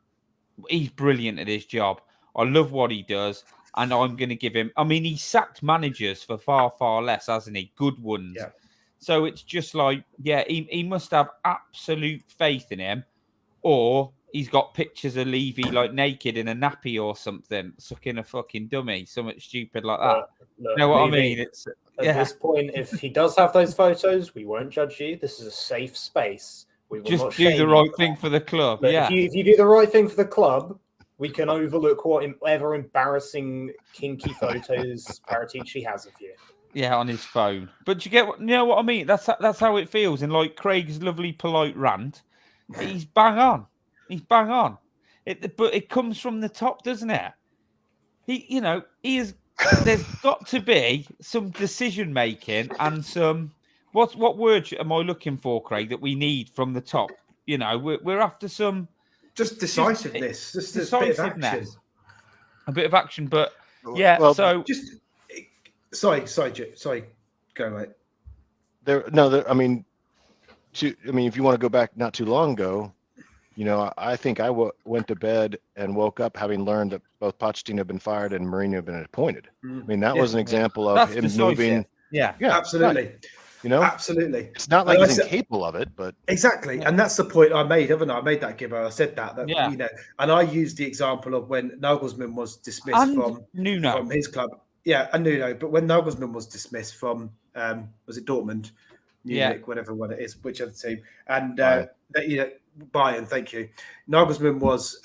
He's brilliant at his job. I love what he does, and I'm going to give him. I mean, he sacked managers for far, far less, hasn't he? Good ones. Yeah. So it's just like, he must have absolute faith in him, or he's got pictures of Levy naked in a nappy or something, sucking a fucking dummy, something stupid like that. Look, you know what Levy, I mean? It's At this point, if he does have those photos, we won't judge you. This is a safe space. We will just not do the right thing for the club. Look, if you do the right thing for the club, we can overlook whatever embarrassing, kinky photos Paratici has of you. Yeah, on his phone. But you know what I mean? That's how it feels. And Craig's lovely, polite rant, he's bang on. He's bang on. But it comes from the top, doesn't it? He is. There's got to be some decision making and some. What word am I looking for, Craig? That we need from the top. We're after some. Just decisiveness. Just decisiveness. A bit of action, but yeah. Well, so just sorry. Go mate. I mean, if you want to go back not too long ago, I think I went to bed and woke up having learned that both Pochettino had been fired and Mourinho had been appointed. I mean, that was an example of him moving. Yeah, absolutely. Right. Absolutely. It's not like he's incapable of it, but exactly. And that's the point I made, haven't I? I made that, Gibbo. I said that and I used the example of when Nagglesman was dismissed from his club. Yeah, and Nuno. But when Nagglesman was dismissed from, was it Dortmund, Munich, whatever one it is, whichever team, and Bayern. Thank you. Nagglesman was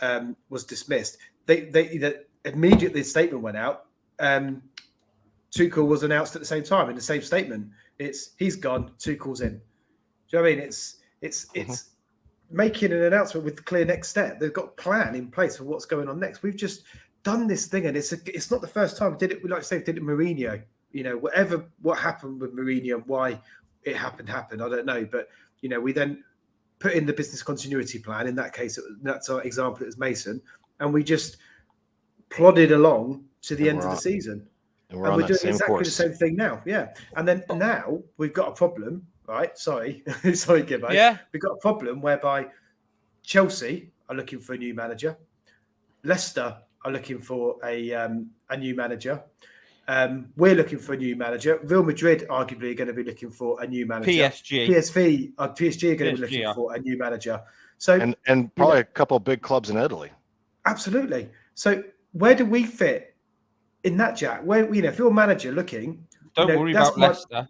dismissed. They immediately the statement went out. Tuchel was announced at the same time in the same statement. He's gone. Tuchel's in. Do you know what I mean? It's making an announcement with clear next step. They've got a plan in place for what's going on next. We've just done this thing, and it's not the first time we did it. We did it Mourinho. What happened with Mourinho and why it happened. I don't know, but we then put in the business continuity plan. In that case, that's our example. It was Mason, and we just plodded along to the end of the season. And we're doing exactly the same thing now. Yeah. And then now we've got a problem, right? Sorry, Gibbo. Yeah. We've got a problem whereby Chelsea are looking for a new manager. Leicester are looking for a new manager. We're looking for a new manager. Real Madrid arguably are going to be looking for a new manager. PSG are going to be looking for a new manager. So and probably a couple of big clubs in Italy. Absolutely. So where do we fit in that, Jack? Where if you're a manager looking, don't worry about Leicester.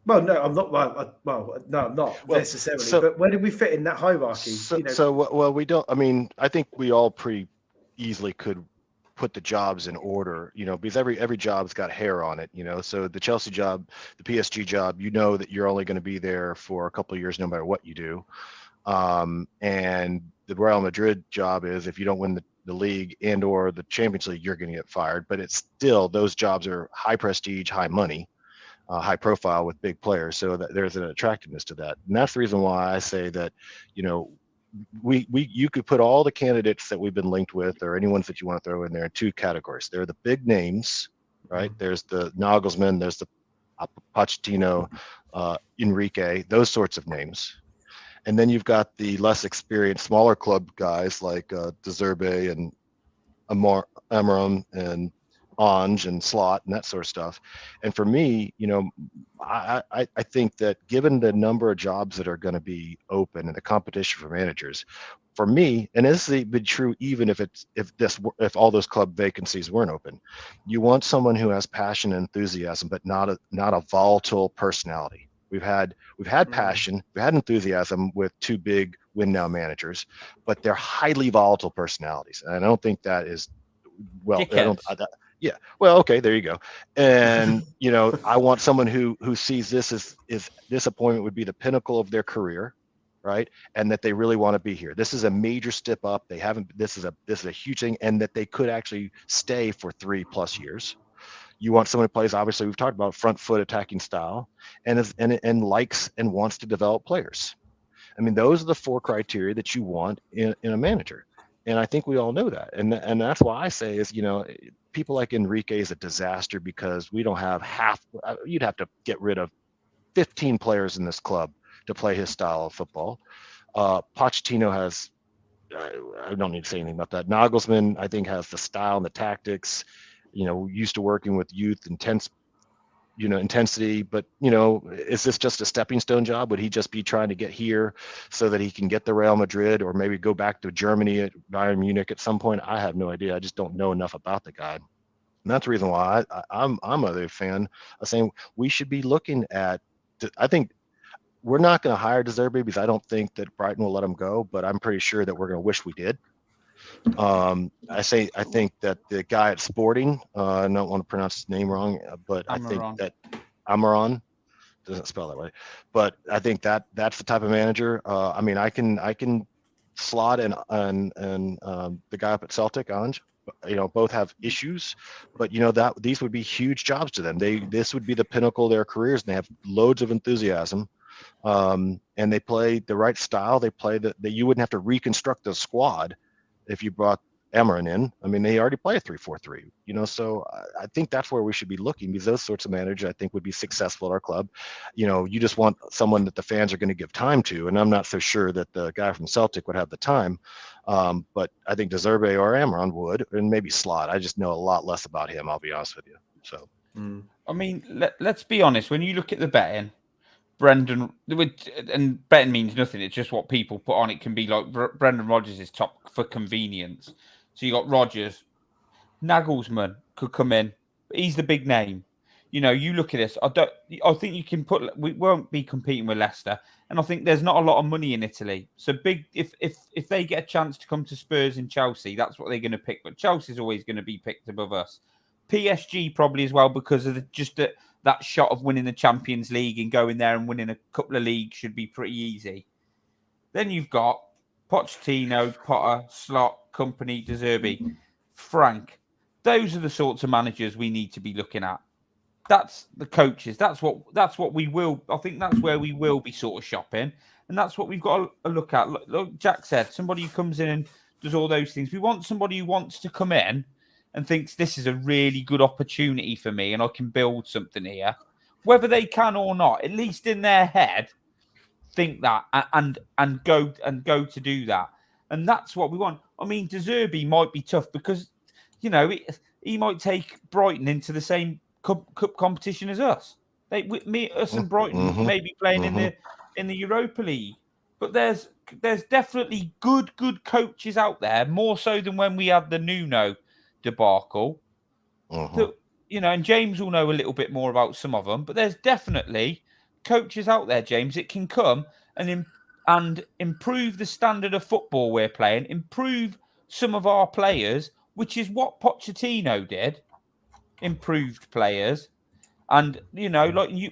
Well, no, I'm not. No, I'm not necessarily. But where do we fit in that hierarchy? We don't. I mean, I think we all pretty easily could put the jobs in order, because every job's got hair on it, So the Chelsea job, the PSG job, that you're only going to be there for a couple of years, no matter what you do. And the Real Madrid job is if you don't win the league and or the Champions League, you're going to get fired. But it's still, those jobs are high prestige, high money. high profile with big players. So that there's an attractiveness to that. And that's the reason why I say that, you could put all the candidates that we've been linked with or any ones that you want to throw in there in two categories. There are the big names, right? There's the Nagglesman, there's the Pochettino, Enrique, those sorts of names. And then you've got the less experienced, smaller club guys like De Zerbi and Amorim and Ange and Slot and that sort of stuff. And for me, I think that given the number of jobs that are going to be open and the competition for managers, for me, and this has been true even if all those club vacancies weren't open, you want someone who has passion and enthusiasm, but not a volatile personality. We've had passion, we've had enthusiasm with two big win now managers, but they're highly volatile personalities, and I don't think that is well. Yeah. Well, okay, there you go. And I want someone who sees this as this appointment would be the pinnacle of their career, right? And that they really want to be here. This is a major step up. They haven't. This is a huge thing, and that they could actually stay for 3+ years. You want someone who plays, obviously, we've talked about front foot attacking style, and likes and wants to develop players. I mean, those are the 4 criteria that you want in a manager. And I think we all know that. And that's why I say is, people like Enrique is a disaster because we don't have you'd have to get rid of 15 players in this club to play his style of football. Pochettino has, I don't need to say anything about that. Nagglesman, I think, has the style and the tactics, used to working with youth, intensity, but is this just a stepping stone job? Would he just be trying to get here so that he can get the Real Madrid or maybe go back to Germany at Bayern Munich at some point? I have no idea. I just don't know enough about the guy. And that's the reason why I'm a fan of saying we should be looking at, I think we're not going to hire De Zerbi because I don't think that Brighton will let him go, but I'm pretty sure that we're going to wish we did. I think that the guy at Sporting, I don't want to pronounce his name wrong, but I think that Amorim doesn't spell that way, but I think that's the type of manager. I mean, I can Slot and the guy up at Celtic, Ange, both have issues, but that these would be huge jobs to them. This would be the pinnacle of their careers, and they have loads of enthusiasm. And they play the right style. They play that you wouldn't have to reconstruct the squad if you brought Amorim in. I mean, they already play a 3-4-3, so I think that's where we should be looking, because those sorts of managers I think would be successful at our club. You just want someone that the fans are going to give time to, and I'm not so sure that the guy from Celtic would have the time. But I think De Zerbi or Amorim would, and maybe Slot. I just know a lot less about him, I'll be honest with you. So, I mean, let's be honest. When you look at the betting, Brendan, and betting means nothing. It's just what people put on. It can be like Brendan Rodgers is top for convenience. So you got Rodgers, Nagglesman could come in. But he's the big name. You look at this. I think you can put. We won't be competing with Leicester, and I think there's not a lot of money in Italy. So big. If they get a chance to come to Spurs and Chelsea, that's what they're going to pick. But Chelsea's always going to be picked above us. PSG probably as well, because of that shot of winning the Champions League and going there and winning a couple of leagues should be pretty easy. Then you've got Pochettino, Potter, Slot, Company, De Zerbi, Frank. Those are the sorts of managers we need to be looking at. That's the coaches. That's what we will. I think that's where we will be sort of shopping, and that's what we've got to look at. Look, Jack said, somebody who comes in and does all those things. We want somebody who wants to come in and thinks this is a really good opportunity for me and I can build something here. Whether they can or not, at least in their head, think that and go to do that. And that's what we want. I mean, De Zerbi might be tough because, he might take Brighton into the same cup competition as us. Us and Brighton may be playing in the Europa League. But there's definitely good coaches out there, more so than when we had the Nuno debacle. That, and James will know a little bit more about some of them, but there's definitely coaches out there, James, it can come and improve the standard of football we're playing, improve some of our players, which is what Pochettino did, improved players. And,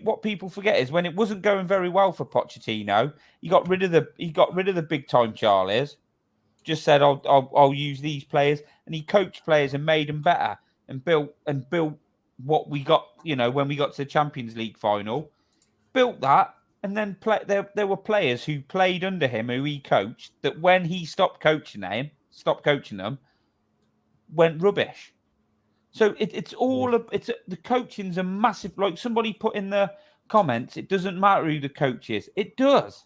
what people forget is when it wasn't going very well for Pochettino, he got rid of the big time Charlies. Just said, I'll use these players, and he coached players and made them better and built what we got, when we got to the Champions League final, built that, and then there were players who played under him, who he coached, that when he stopped coaching them, went rubbish. So it's the coaching's a massive. Like somebody put in the comments, it doesn't matter who the coach is. It does.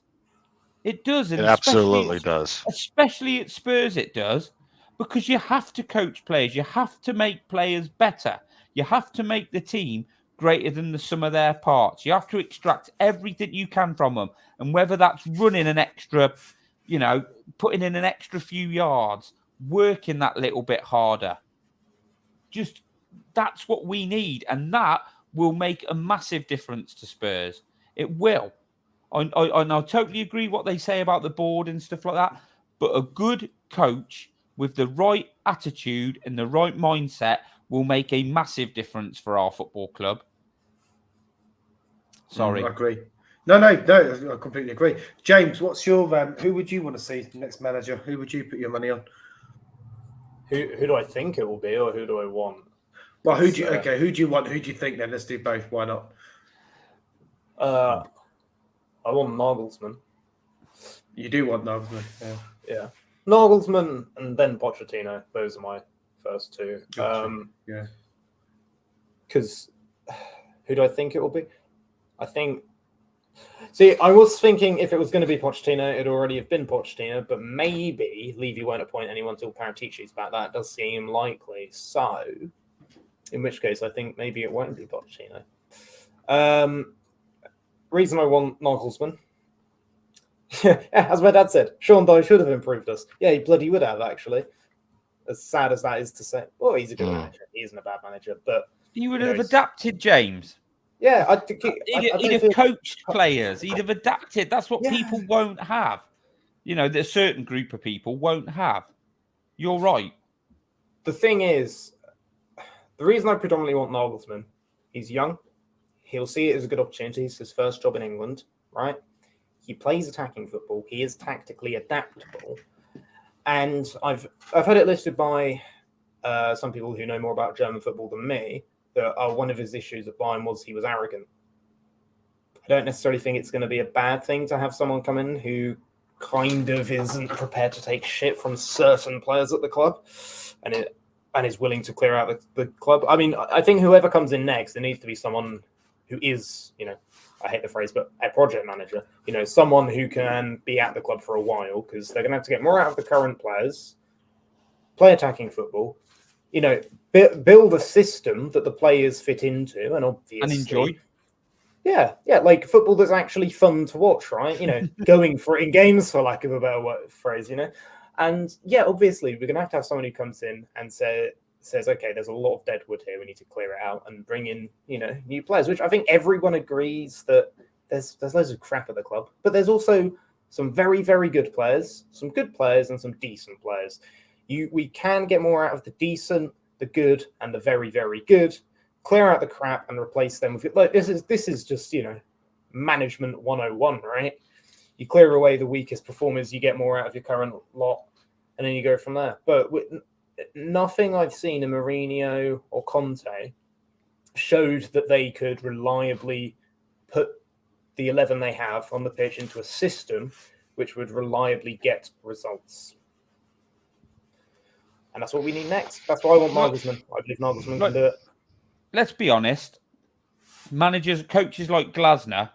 It does. And It absolutely does. Especially at Spurs, it does. Because you have to coach players. You have to make players better. You have to make the team greater than the sum of their parts. You have to extract everything you can from them. And whether that's running an extra, putting in an extra few yards, working that little bit harder. Just that's what we need. And that will make a massive difference to Spurs. It will. I totally agree what they say about the board and stuff like that. But a good coach with the right attitude and the right mindset will make a massive difference for our football club. Sorry. I agree. No, I completely agree. James, what's your who would you want to see next manager? Who would you put your money on? Who do I think it will be, or who do I want? Well, who do you want? Who do you think then? Let's do both. Why not? I want Nagglesman. You do want Nagglesman, yeah. Nagglesman and then Pochettino. Those are my first two. Gotcha. Because who do I think it will be? I was thinking if it was going to be Pochettino, it'd already have been Pochettino, but maybe Levy won't appoint anyone till Paratici's back. That does seem likely. So, in which case, I think maybe it won't be Pochettino. Reason I want Nagglesman. Yeah, as my dad said, Sean Dye should have improved us. Yeah, he bloody would have, actually. As sad as that is to say. Well, he's a good manager. He isn't a bad manager, but... He would have adapted, James. Yeah, he'd have coached players. He'd have adapted. That's what people won't have. That a certain group of people won't have. You're right. The thing is, the reason I predominantly want Nagglesman, he's young. He'll see it as a good opportunity. It's his first job in England, right? He plays attacking football. He is tactically adaptable. And I've heard it listed by some people who know more about German football than me, that one of his issues at Bayern was he was arrogant. I don't necessarily think it's going to be a bad thing to have someone come in who kind of isn't prepared to take shit from certain players at the club and is willing to clear out the club. I mean, I think whoever comes in next, there needs to be someone who is, I hate the phrase, but a project manager, someone who can be at the club for a while, because they're going to have to get more out of the current players, play attacking football, build a system that the players fit into and obviously... And enjoy. Yeah, like football that's actually fun to watch, right? Going for it in games, for lack of a better phrase, And yeah, obviously, we're going to have someone who comes in and says, okay, there's a lot of dead wood here. We need to clear it out and bring in, new players, which I think everyone agrees that there's loads of crap at the club. But there's also some very, very good players, some good players and some decent players. We can get more out of the decent, the good, and the very, very good. Clear out the crap and replace them with like this is just management 101, right? You clear away the weakest performers, you get more out of your current lot, and then you go from there. But nothing I've seen in Mourinho or Conte showed that they could reliably put the 11 they have on the pitch into a system which would reliably get results. And that's what we need next. That's why I want Nagglesman. I believe Nagglesman can do it. Let's be honest. Coaches like Glasner,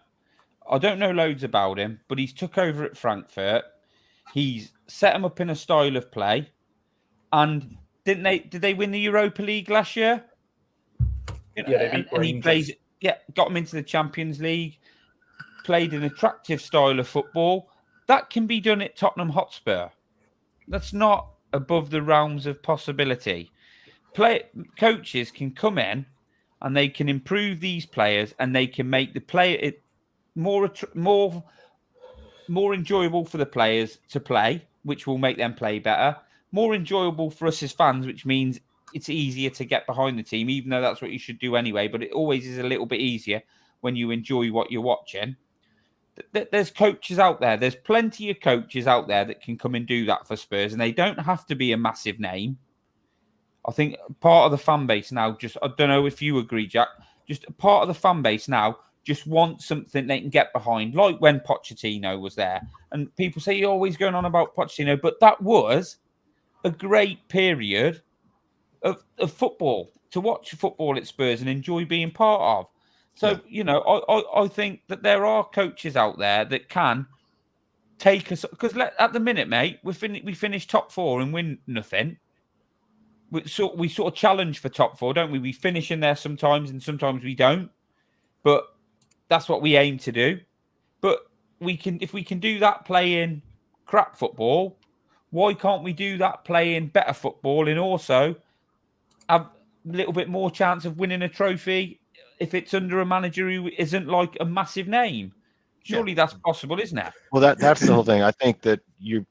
I don't know loads about him, but he's took over at Frankfurt. He's set them up in a style of play. And did they win the Europa League last year? They beat Rangers. Got them into the Champions League. Played an attractive style of football. That can be done at Tottenham Hotspur. That's not above the realms of possibility. Coaches can come in and they can improve these players and they can make the player more enjoyable for the players to play, which will make them play better. More enjoyable for us as fans, which means it's easier to get behind the team, even though that's what you should do anyway. But it always is a little bit easier when you enjoy what you're watching. There's coaches out there. There's plenty of coaches out there that can come and do that for Spurs, and they don't have to be a massive name. I think part of the fan base now I don't know if you agree, Jack, just a part of the fan base now just wants something they can get behind, like when Pochettino was there. And people say you're always going on about Pochettino, but that was a great period of football, to watch football at Spurs and enjoy being part of. So, I think that there are coaches out there that can take us, because at the minute, mate, we finish top 4 and win nothing. We sort of challenge for top 4, don't we? We finish in there sometimes and sometimes we don't. But that's what we aim to do. But if we can do that playing crap football, why can't we do that playing better football and also have a little bit more chance of winning a trophy if it's under a manager who isn't like a massive name? Surely that's possible, isn't it? Well, that's the whole thing. I think that you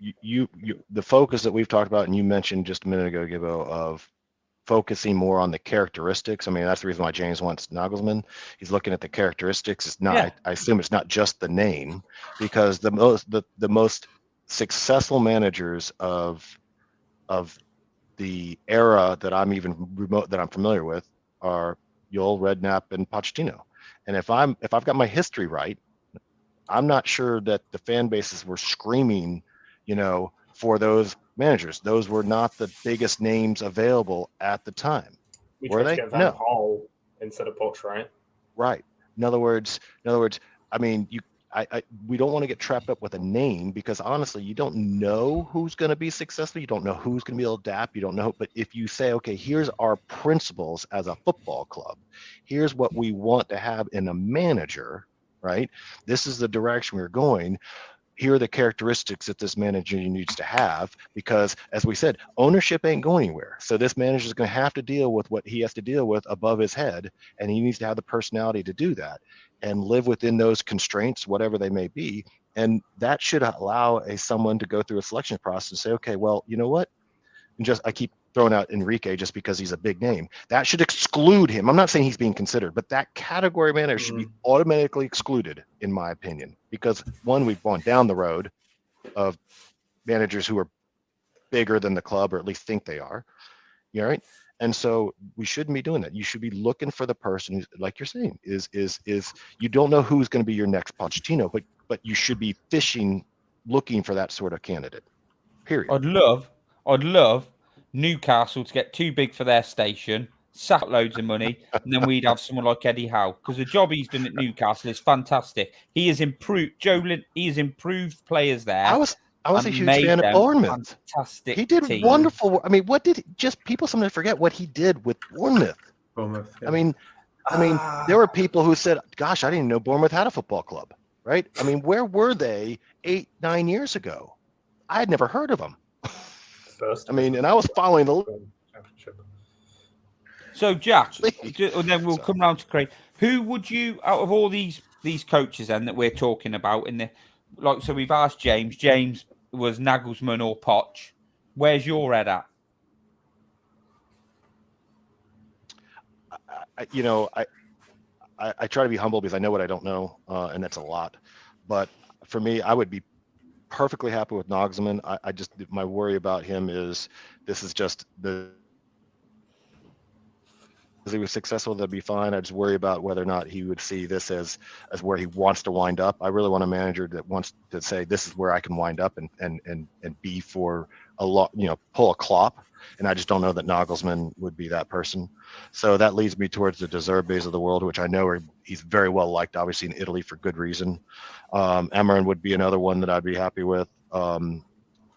the focus that we've talked about, and you mentioned just a minute ago, Gibbo, of focusing more on the characteristics. I mean, that's the reason why James wants Nagglesman. He's looking at the characteristics. It's not. Yeah. I assume it's not just the name, because the most successful managers of the era that I'm familiar with are Joel, Redknapp, and Pochettino. And if I've got my history right, I'm not sure that the fan bases were screaming, for those managers. Those were not the biggest names available at the time. We were tried they? to get Van No. Gaal instead of Poch, right? Right. In other words, I mean, we don't want to get trapped up with a name, because honestly, you don't know who's going to be successful. You don't know who's going to be able to adapt. You don't know. But if you say, okay, here's our principles as a football club, here's what we want to have in a manager, right? This is the direction we're going. Here are the characteristics that this manager needs to have, because as we said, ownership ain't going anywhere. So this manager is going to have to deal with what he has to deal with above his head, and he needs to have the personality to do that and live within those constraints, whatever they may be. And that should allow someone to go through a selection process and say, okay, well, you know what? And I keep throwing out Enrique just because he's a big name. That should exclude him. I'm not saying he's being considered, but that category manager should be automatically excluded, in my opinion, because one, we've gone down the road of managers who are bigger than the club, or at least think they are. You know, right? And so we shouldn't be doing that. You should be looking for the person who's, like you're saying, is you don't know who's going to be your next Pochettino, but you should be looking for that sort of candidate. Period. I'd love Newcastle to get too big for their station, sack loads of money, and then we'd have someone like Eddie Howe, because the job he's done at Newcastle is fantastic. He has improved he has improved players there. I was a huge fan of Bournemouth. Fantastic. He did team. wonderful. I mean, people sometimes forget what he did with Bournemouth. Yeah. I mean, there were people who said, "Gosh, I didn't even know Bournemouth had a football club." Right? I mean, where were they 8-9 years ago? I had never heard of them. And I was following the championship. So, Jack, and then we'll come round to Craig. Who would you, out of all these coaches then that we're talking about so we've asked James. James was Nagglesman or Poch. Where's your head at? I try to be humble because I know what I don't know, and that's a lot. But for me, I would be perfectly happy with Nagglesman. I just, my worry about him is this is just if he was successful, that'd be fine. I just worry about whether or not he would see this as where he wants to wind up. I really want a manager that wants to say, this is where I can wind up and be for a lot, pull a Klopp. And I just don't know that Nagglesman would be that person. So that leads me towards the De Zerbi's of the world, which I know he's very well liked, obviously in Italy for good reason. Amorim would be another one that I'd be happy with.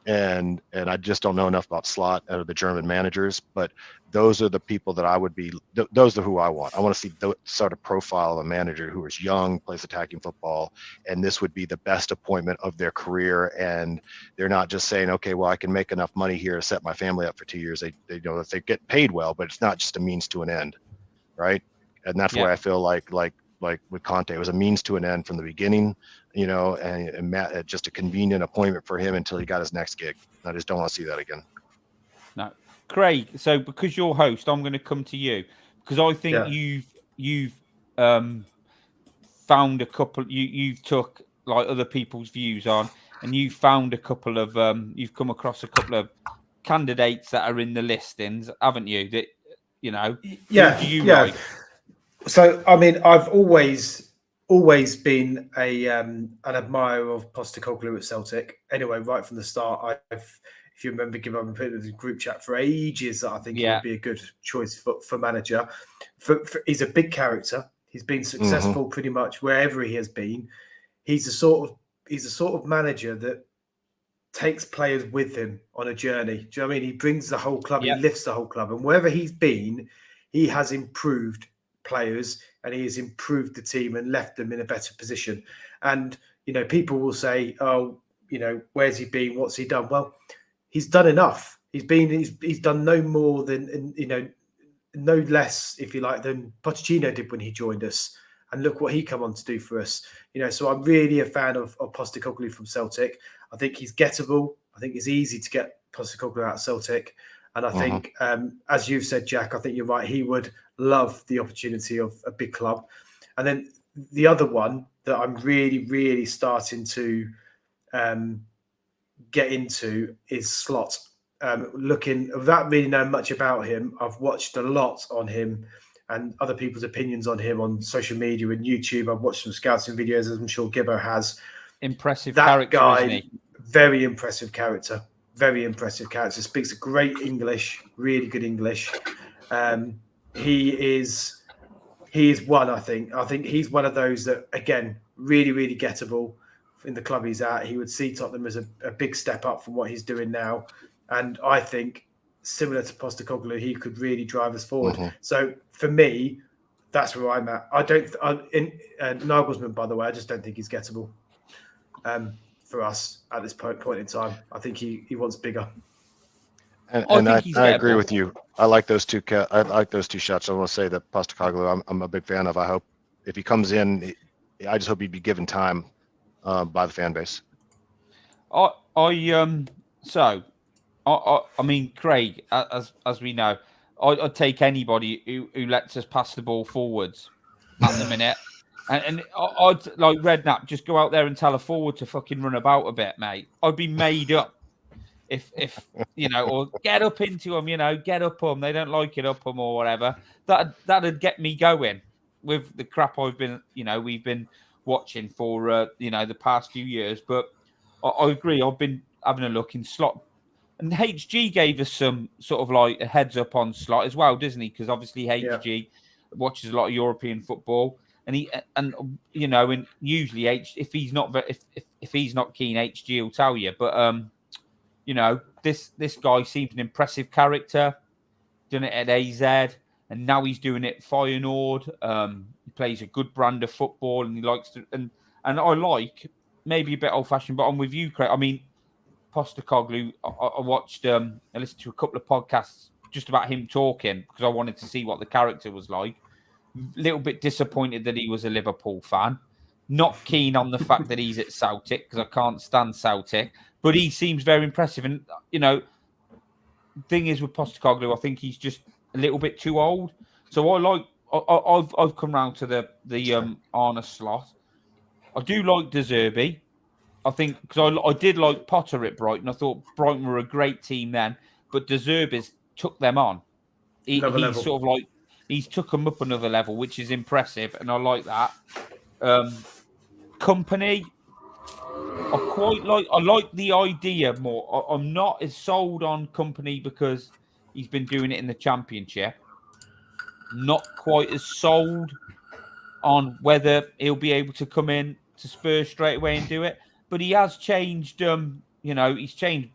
And I just don't know enough about Slot out of the German managers, but those are the people that those are who I want. I want to see the sort of profile of a manager who is young, plays attacking football, and this would be the best appointment of their career. And they're not just saying, okay, well, I can make enough money here to set my family up for 2 years. They know that they get paid well, but it's not just a means to an end, right? And that's why I feel like with Conte, it was a means to an end from the beginning, and Matt, just a convenient appointment for him until he got his next gig. I just don't want to see that again. No, Craig. So because you're host, I'm going to come to you because I think you've found a couple. You've took like other people's views on, and you found a couple of you've come across a couple of candidates that are in the listings, haven't you? That who do you yeah. like? So I mean, I've always been an admirer of Postecoglou at Celtic. Anyway, right from the start, if you remember, Gibbo, I've put it in the group chat for ages that I think he would be a good choice for manager. He's a big character. He's been successful pretty much wherever he has been. He's a sort of manager that takes players with him on a journey. Do you know what I mean? He brings the whole club, he lifts the whole club, and wherever he's been, he has improved players and he has improved the team and left them in a better position. And people will say, "Oh, where's he been? What's he done?" Well, he's done enough. He's done no more than no less, if you like, than Pochettino did when he joined us. And look what he come on to do for us. So I'm really a fan of Postecoglou from Celtic. I think he's gettable. I think it's easy to get Postecoglou out of Celtic. And I think, as you've said, Jack, I think you're right. He would love the opportunity of a big club. And then the other one that I'm really, really starting to get into is Slot. Looking, without really knowing much about him, I've watched a lot on him and other people's opinions on him on social media and YouTube. I've watched some scouting videos, as I'm sure Gibbo has. Impressive that character, guy, isn't he? Very impressive character. Very impressive character. Speaks great English, really good English. He is one, I think. I think he's one of those that, again, really, really gettable in the club he's at. He would see Tottenham as a big step up from what he's doing now. And I think, similar to Postecoglou, he could really drive us forward. So for me, that's where I'm at. Nagglesman, by the way, I just don't think he's gettable for us at this point in time. I think he wants bigger. And I agree with you. I like those two. I like those two shots. I want to say that Postecoglou, I'm a big fan of. I hope if he comes in, I just hope he'd be given time by the fan base. I mean, Craig, as we know, I'd take anybody who lets us pass the ball forwards at the minute. And I'd like Redknapp, just go out there and tell a forward to fucking run about a bit, mate. I'd be made up if or get up into them, get up them. They don't like it up them or whatever. That'd get me going with the crap we've been watching for the past few years. But I agree. I've been having a look in Slot. And HG gave us some sort of like a heads up on Slot as well, doesn't he? Because obviously HG watches a lot of European football, and usually if he's not keen, HG will tell you. But this guy seems an impressive character. Done it at AZ, and now he's doing it at Feyenoord. He plays a good brand of football, and he likes to. And I like, maybe a bit old fashioned, but I'm with you, Craig. I mean, Postecoglou, I watched, I listened to a couple of podcasts just about him talking because I wanted to see what the character was like. A little bit disappointed that he was a Liverpool fan. Not keen on the fact that he's at Celtic because I can't stand Celtic, but he seems very impressive. And, thing is with Postecoglou, I think he's just a little bit too old. So I've come round to the Arne slot. I do like De Zerbi. I think because I did like Potter at Brighton. I thought Brighton were a great team then, but De Zerbi's took them on. He's sort of like he's took them up another level, which is impressive, and I like that. Company, I like the idea more. I'm not as sold on Company because he's been doing it in the Championship. Not quite as sold on whether he'll be able to come in to Spurs straight away and do it. But he has changed, he's changed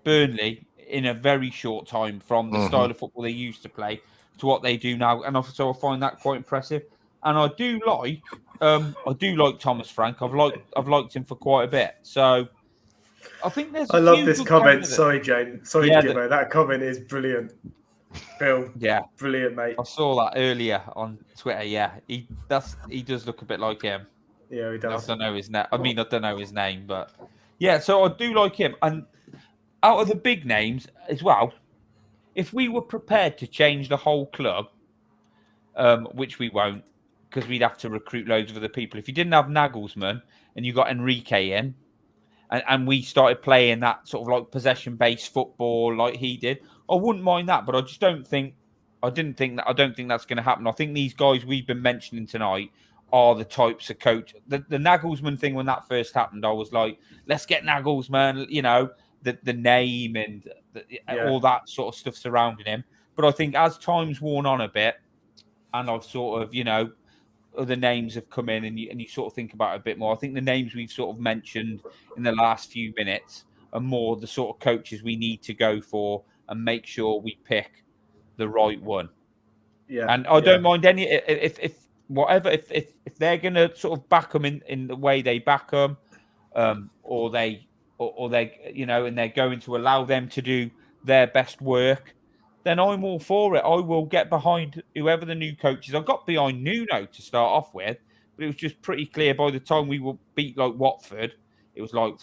Burnley in a very short time from the style of football they used to play to what they do now. And so I find that quite impressive. And I do like Thomas Frank. I've liked him for quite a bit. So I think there's. I love this comment. Sorry, Jane. Sorry, Gibbo. That comment is brilliant. Phil. Yeah, brilliant, mate. I saw that earlier on Twitter. Yeah, he does look a bit like him. Yeah, he does. I don't know his name. I don't know his name, but yeah. So I do like him. And out of the big names as well, if we were prepared to change the whole club, which we won't, because we'd have to recruit loads of other people. If you didn't have Nagglesman and you got Enrique in, and we started playing that sort of like possession-based football like he did, I wouldn't mind that. But I just don't think I don't think that's going to happen. I think these guys we've been mentioning tonight are the types of coach. The Nagglesman thing, when that first happened, I was like, let's get Nagglesman, you know, the name and all that sort of stuff surrounding him. But I think as time's worn on a bit, and I've sort of, you know, other names have come in, and you sort of think about it a bit more. I think the names we've sort of mentioned in the last few minutes are more the sort of coaches we need to go for and make sure we pick the right one. Yeah, and I don't mind any if they're going to sort of back them in the way they back them, or they you know, and they're going to allow them to do their best work, then I'm all for it. I will get behind whoever the new coach is. I got behind Nuno to start off with, but it was just pretty clear by the time we were beat like Watford, it was like,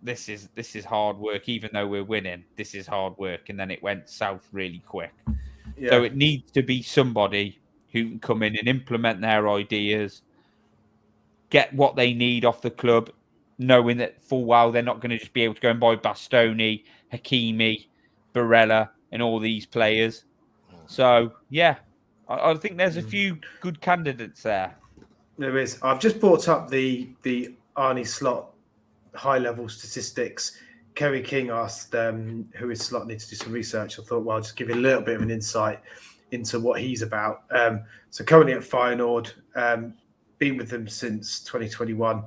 this is hard work. Even though we're winning, this is hard work, and then it went south really quick. Yeah. So it needs to be somebody who can come in and implement their ideas, get what they need off the club, knowing that full well they're not going to just be able to go and buy Bastoni, Hakimi, Barella, and all these players. So, yeah, I think there's a few good candidates there. There is. I've just brought up the Arne Slot high-level statistics. Kerry King asked who is Slot, needs to do some research. I thought, well, I'll just give you a little bit of an insight into what he's about. So currently at Feyenoord, been with them since 2021,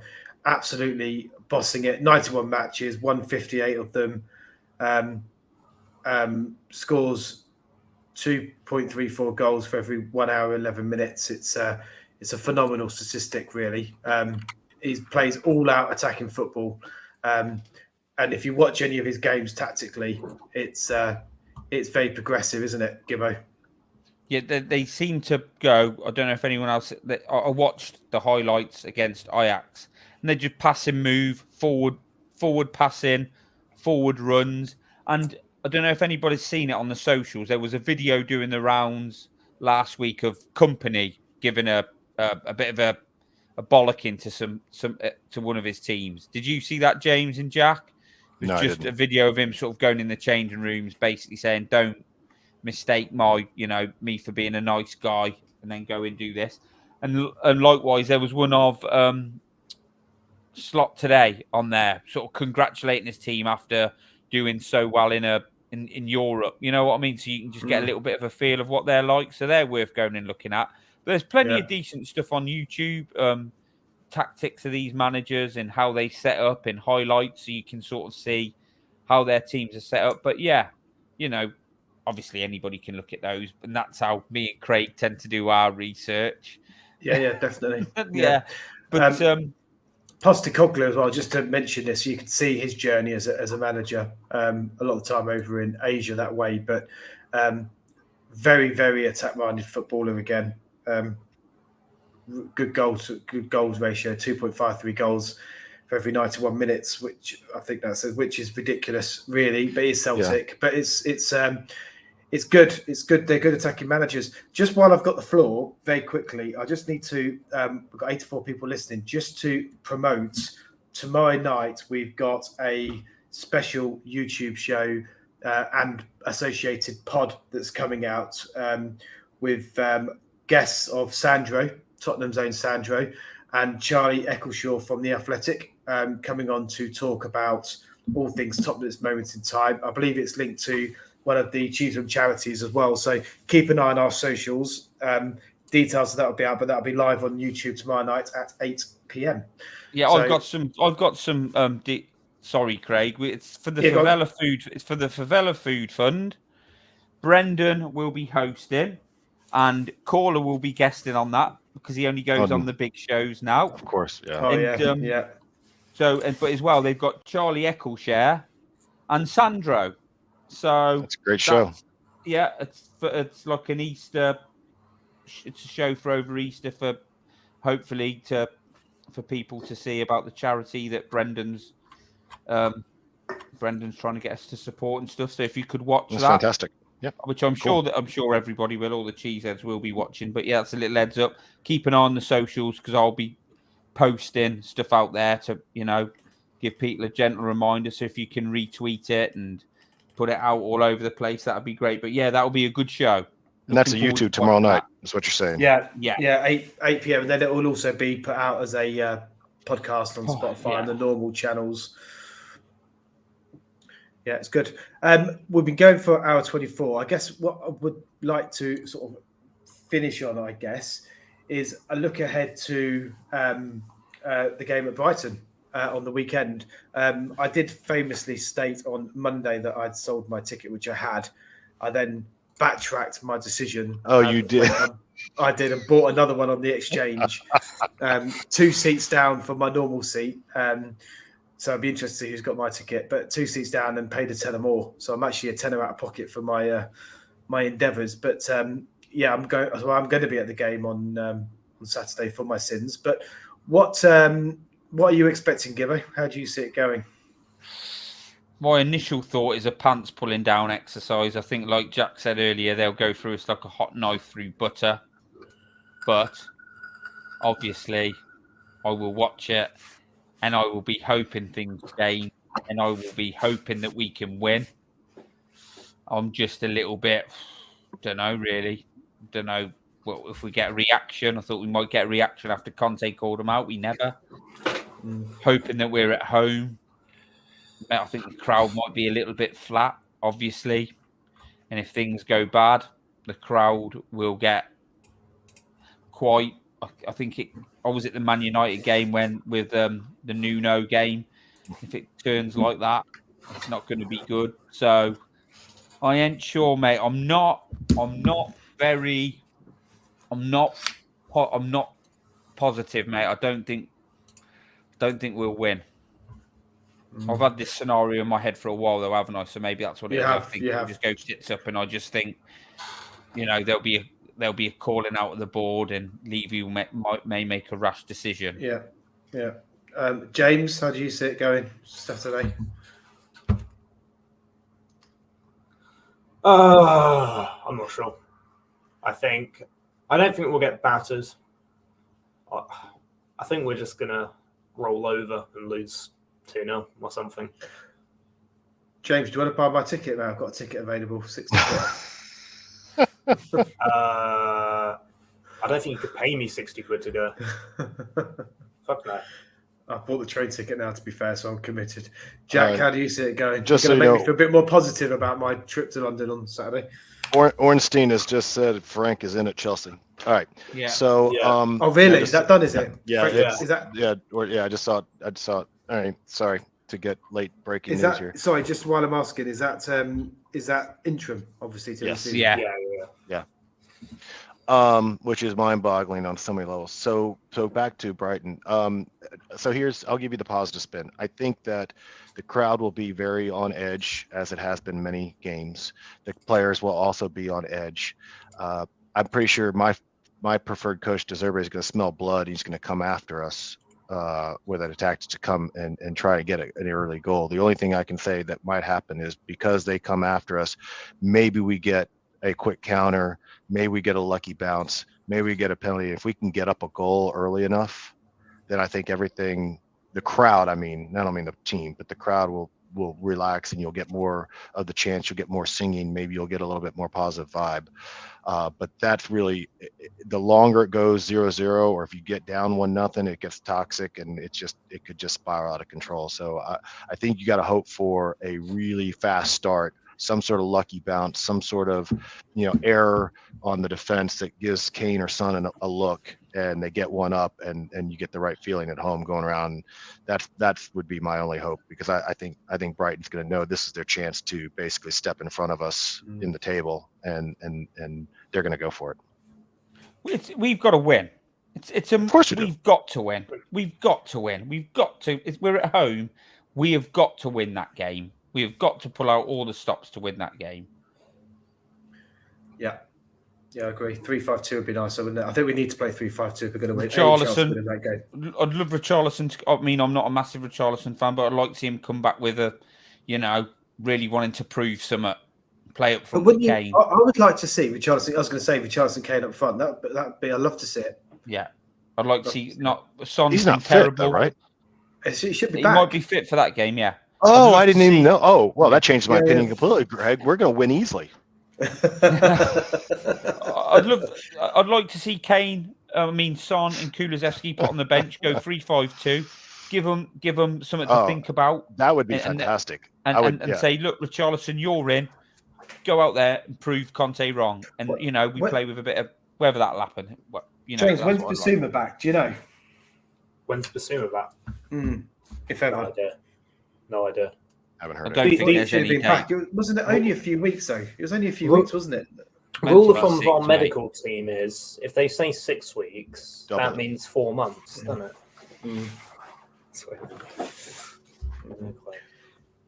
absolutely bossing it. 91 matches, won 58 of them, scores 2.34 goals for every 1 hour, 11 minutes. It's a phenomenal statistic, really. He plays all-out attacking football. And if you watch any of his games tactically, it's very progressive, isn't it, Gibbo? Yeah, they seem to go. I don't know if anyone else. I watched the highlights against Ajax, and they just pass and move forward passing, forward runs. And I don't know if anybody's seen it on the socials. There was a video doing the rounds last week of Company giving a bit of a bollocking to one of his teams. Did you see that, James and Jack? It was just a video of him sort of going in the changing rooms, basically saying, "Don't mistake me for being a nice guy, and then go and do this." And likewise, there was one of Slot today on there, sort of congratulating his team after doing so well in Europe. You know what I mean? So you can just get a little bit of a feel of what they're like. So they're worth going and looking at. But there's plenty of decent stuff on YouTube. Tactics of these managers and how they set up in highlights, so you can sort of see how their teams are set up. But yeah, you know, obviously anybody can look at those, and that's how me and Craig tend to do our research. Yeah, definitely. Yeah. But Postecoglou as well, just to mention this, you can see his journey as a manager a lot of the time over in Asia that way, but very, very attack-minded footballer again. Good goals ratio, 2.53 goals for every 91 minutes, which I think which is ridiculous, really. But it's Celtic. Yeah. But it's good. It's good. They're good attacking managers. Just while I've got the floor, very quickly, I just need to. We've got 84 people listening. Just to promote, tomorrow night we've got a special YouTube show and associated pod that's coming out with guests of Sandro, Tottenham's own Sandro, and Charlie Eccleshaw from The Athletic, coming on to talk about all things Tottenham at this moment in time. I believe it's linked to one of the Chisholm charities as well. So keep an eye on our socials. Details of that will be out, but that'll be live on YouTube tomorrow night at 8 p.m. Yeah, so, I've got some. Sorry, Craig. It's for the Favela Food. It's for the Favela Food Fund. Brendan will be hosting, and Caller will be guesting on that because he only goes on the big shows now. Of course, yeah. Oh, yeah. So, but as well, they've got Charlie Eccleshare and Sandro. So that's a great show. Yeah, it's like an Easter. It's a show for over Easter for hopefully for people to see about the charity that Brendan's trying to get us to support and stuff. So if you could watch that's fantastic. Yeah, which I'm sure everybody will, all the cheeseheads will be watching. But yeah, that's a little heads up. Keep an eye on the socials because I'll be posting stuff out there to give people a gentle reminder. So if you can retweet it and put it out all over the place, that'd be great. But yeah, that'll be a good show. And that's a Looking forward YouTube to tomorrow watching night. that. Is what you're saying? Yeah, Yeah. 8 p.m. And then it will also be put out as a podcast on Spotify and the normal channels. Yeah, it's good. We've been going for hour 24. I guess what I would like to sort of finish on, I guess, is a look ahead to the game at Brighton on the weekend. I did famously state on Monday that I'd sold my ticket, which I had. I then backtracked my decision. Oh, you did? I did, and bought another one on the exchange. 2 seats down from my normal seat. So I'd be interested to see who's got my ticket, but 2 seats down and paid a tenner more. So I'm actually a tenner out of pocket for my my endeavours. But yeah, I'm going to be at the game on Saturday for my sins. But what are you expecting, Gibbo? How do you see it going? My initial thought is a pants pulling down exercise. I think, like Jack said earlier, they'll go through us like a hot knife through butter. But obviously, I will watch it. And I will be hoping things change, and I will be hoping that we can win. I'm just a little bit, don't know what if we get a reaction. I thought we might get a reaction after Conte called them out. We never. Hoping that we're at home. I think the crowd might be a little bit flat, obviously. And if things go bad, the crowd will get quite... I think I was at the Man United game with the Nuno game. If it turns like that, it's not going to be good. So I ain't sure, mate. I'm not positive, mate. I don't think we'll win. I've had this scenario in my head for a while, though, haven't I? So maybe that's what it is. I think we'll just go sits up, and I just think, there'll be a calling out of the board, and Levy may make a rash decision. Yeah. James, how do you see it going Saturday? I'm not sure. I don't think we'll get battered. I think we're just gonna roll over and lose 2-0 or something. James, do you want to buy my ticket now? I've got a ticket available, 60 quid. I don't think you could pay me 60 quid to go. Fuck that. I bought the train ticket now, to be fair, so I'm committed. Jack, how do you see it going? Just You're so going to you make me feel a bit more positive about my trip to London on Saturday. Ornstein has just said Frank is in at Chelsea. All right. Yeah. So, oh, really? Is that done? Is it? Yeah. Frank, is that? Yeah. I just saw it. All right. Sorry to get late breaking news here. Sorry, just while I'm asking, is that interim? Obviously, to the season. Yeah. Which is mind-boggling on so many levels. So back to Brighton. So I'll give you the positive spin. I think that the crowd will be very on edge, as it has been many games. The players will also be on edge. I'm pretty sure my preferred coach, Deserve, is going to smell blood. He's going to come after us with an attack to come and try to get an early goal. The only thing I can say that might happen is because they come after us, maybe we get a quick counter, maybe we get a lucky bounce, maybe we get a penalty. If we can get up a goal early enough, then I think the crowd, I don't mean the team, but the crowd will relax, and you'll get more of the chance. You'll get more singing. Maybe you'll get a little bit more positive vibe. But that's really, the longer it goes 0-0, or if you get down 1-0, it gets toxic, and it could just spiral out of control. So I think you got to hope for a really fast start, some sort of lucky bounce, some sort of error on the defense that gives Kane or Son a look, and they get one up, and you get the right feeling at home going around. That would be my only hope, because I think Brighton's going to know this is their chance to basically step in front of us in the table, and they're going to go for it. We've got to win. Of course we've got to win. We've got to win. We're at home. We have got to win that game. We have got to pull out all the stops to win that game. Yeah, I agree. 3-5-2 would be nice, wouldn't it? I think we need to play 3-5-2 if we're going to win. Richarlison in that game. I'd love Richarlison. I'm not a massive Richarlison fan, but I'd like to see him come back with really wanting to prove something. Play up front with Kane. I would like to see Richarlison. I was going to say Richarlison, Kane up front. That'd be. I'd love to see it. Yeah, I'd like to see. Not Son. He's not terrible, fit, though, right? It should be He back. might be fit for that game. Yeah. Oh, love I to didn't even see- know. Oh, well, that changed my Yeah, opinion yeah. completely, Greg. We're going to win easily. I'd like to see Kane. Son and Kulusevski put on the bench. Go 3-5-2. Give them something to think about. That would be and- fantastic. And say, look, Richarlison, you're in. Go out there and prove Conte wrong. And we play with a bit of whether that'll happen. James, when's Basuma back? Do you know? When's Basuma back? If ever. No idea. Haven't I heard don't it. think there's any back. Wasn't it only a few weeks though? It was only a few Well, weeks, wasn't it? Rule of about thumb of our 6, medical team is if they say 6 weeks, Double that it. means 4 months, doesn't it?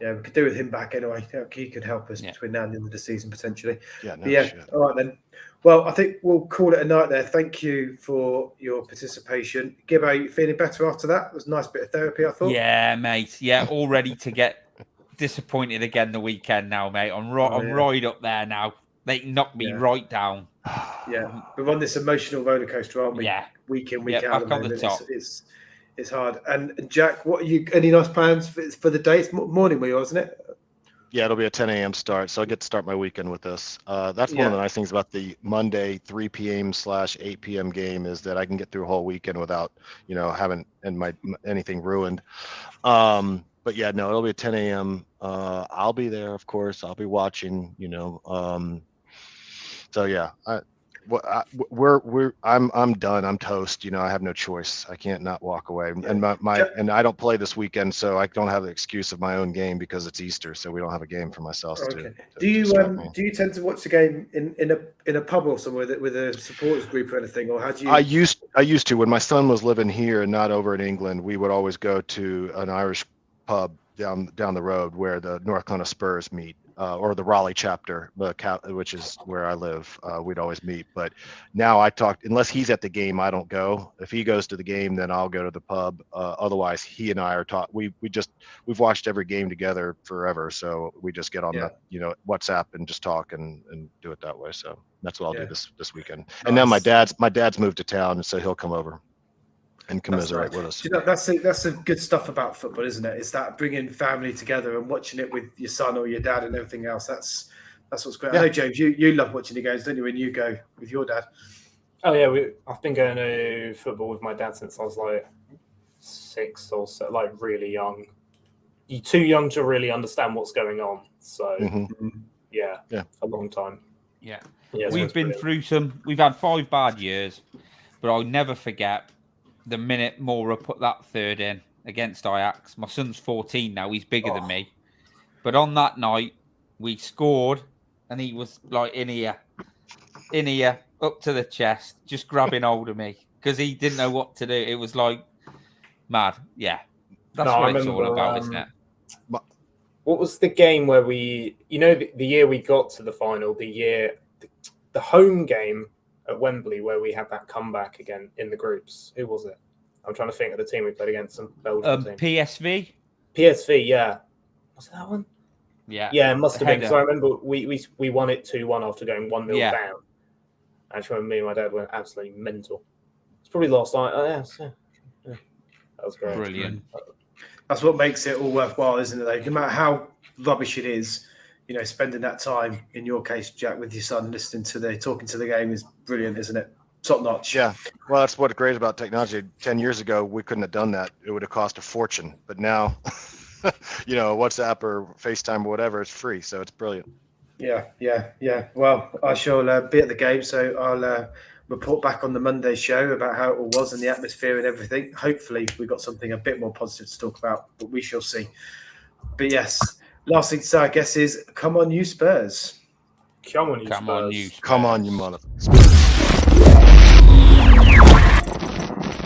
Yeah, we could do with him back anyway. He could help us Yeah. between now and the end of the season potentially. Yeah, no But yeah, shit. all right then. Well, I think we'll call it a night there. Thank you for your participation. Gibbo, you feeling better after that? It was a nice bit of therapy, I thought. Yeah, mate. Yeah, all ready to get disappointed again the weekend now, mate. I'm right up there now. They knocked me right down. Yeah, we're on this emotional roller coaster, aren't we? Yeah. Week in, week Yeah, out. back on the top. It's hard. And Jack, what are you? Any nice plans for the day? It's morning, were you, wasn't it? Yeah, it'll be a 10 a.m. start, so I get to start my weekend with this. That's one of the nice things about the Monday 3 p.m/8 p.m. game is that I can get through a whole weekend without, having anything ruined. But yeah, no, it'll be 10 a.m. I'll be there, of course. I'll be watching. So yeah, I'm done. I'm toast. I have no choice. I can't not walk away. Yeah. And I don't play this weekend, so I don't have the excuse of my own game because it's Easter, so we don't have a game for myself. Okay. Do you tend to watch the game in a pub or somewhere with a supporters group or anything, or how do you? I used to when my son was living here and not over in England. We would always go to an Irish pub down the road where the North Carolina Spurs meet. Or the Raleigh chapter, which is where I live. We'd always meet. But now unless he's at the game, I don't go. If he goes to the game, then I'll go to the pub. Otherwise, he and I are taught. We've watched every game together forever. So we just get on the WhatsApp and just talk and do it that way. So that's what I'll do this weekend. Nice. And now my dad's moved to town, so he'll come over and commiserate with us. That's the good stuff about football, isn't it? It's that bringing family together and watching it with your son or your dad and everything else. That's what's great. Yeah. I know, James, you love watching the games, don't you, when you go with your dad? Oh yeah, I've been going to football with my dad since I was like 6 or so, like really young. You're too young to really understand what's going on. So yeah, a long time. Yeah, we've been through we've had 5 bad years, but I'll never forget the minute Mora put that third in against Ajax. My son's 14 now. He's bigger than me. But on that night, we scored, and he was like in here, up to the chest, just grabbing hold of me because he didn't know what to do. It was like mad. Yeah. That's what it's all about, isn't it? What was the game where the year we got to the final, the home game at Wembley where we had that comeback again in the groups? Who was it? I'm trying to think of the team we played against, some Belgian team. PSV, yeah. Was it that one? Yeah. Yeah, it must have been. Because I remember we won it 2-1 after going 1-0 down. I just remember me and my dad went absolutely mental. It's probably last night. Oh, yes. Yeah. That was great. Brilliant. That's what makes it all worthwhile, isn't it? Like, no matter how rubbish it is, spending that time, in your case, Jack, with your son, talking to the game is brilliant, isn't it? Top notch. Yeah. Well, that's what's great about technology. 10 years ago, we couldn't have done that. It would have cost a fortune. But now, WhatsApp or FaceTime or whatever, it's free. So it's brilliant. Yeah. Well, I shall be at the game, so I'll report back on the Monday show about how it all was and the atmosphere and everything. Hopefully, we got something a bit more positive to talk about, but we shall see. But yes, last thing to say, I guess, is come on, you Spurs. Come on, you Come on, you mother.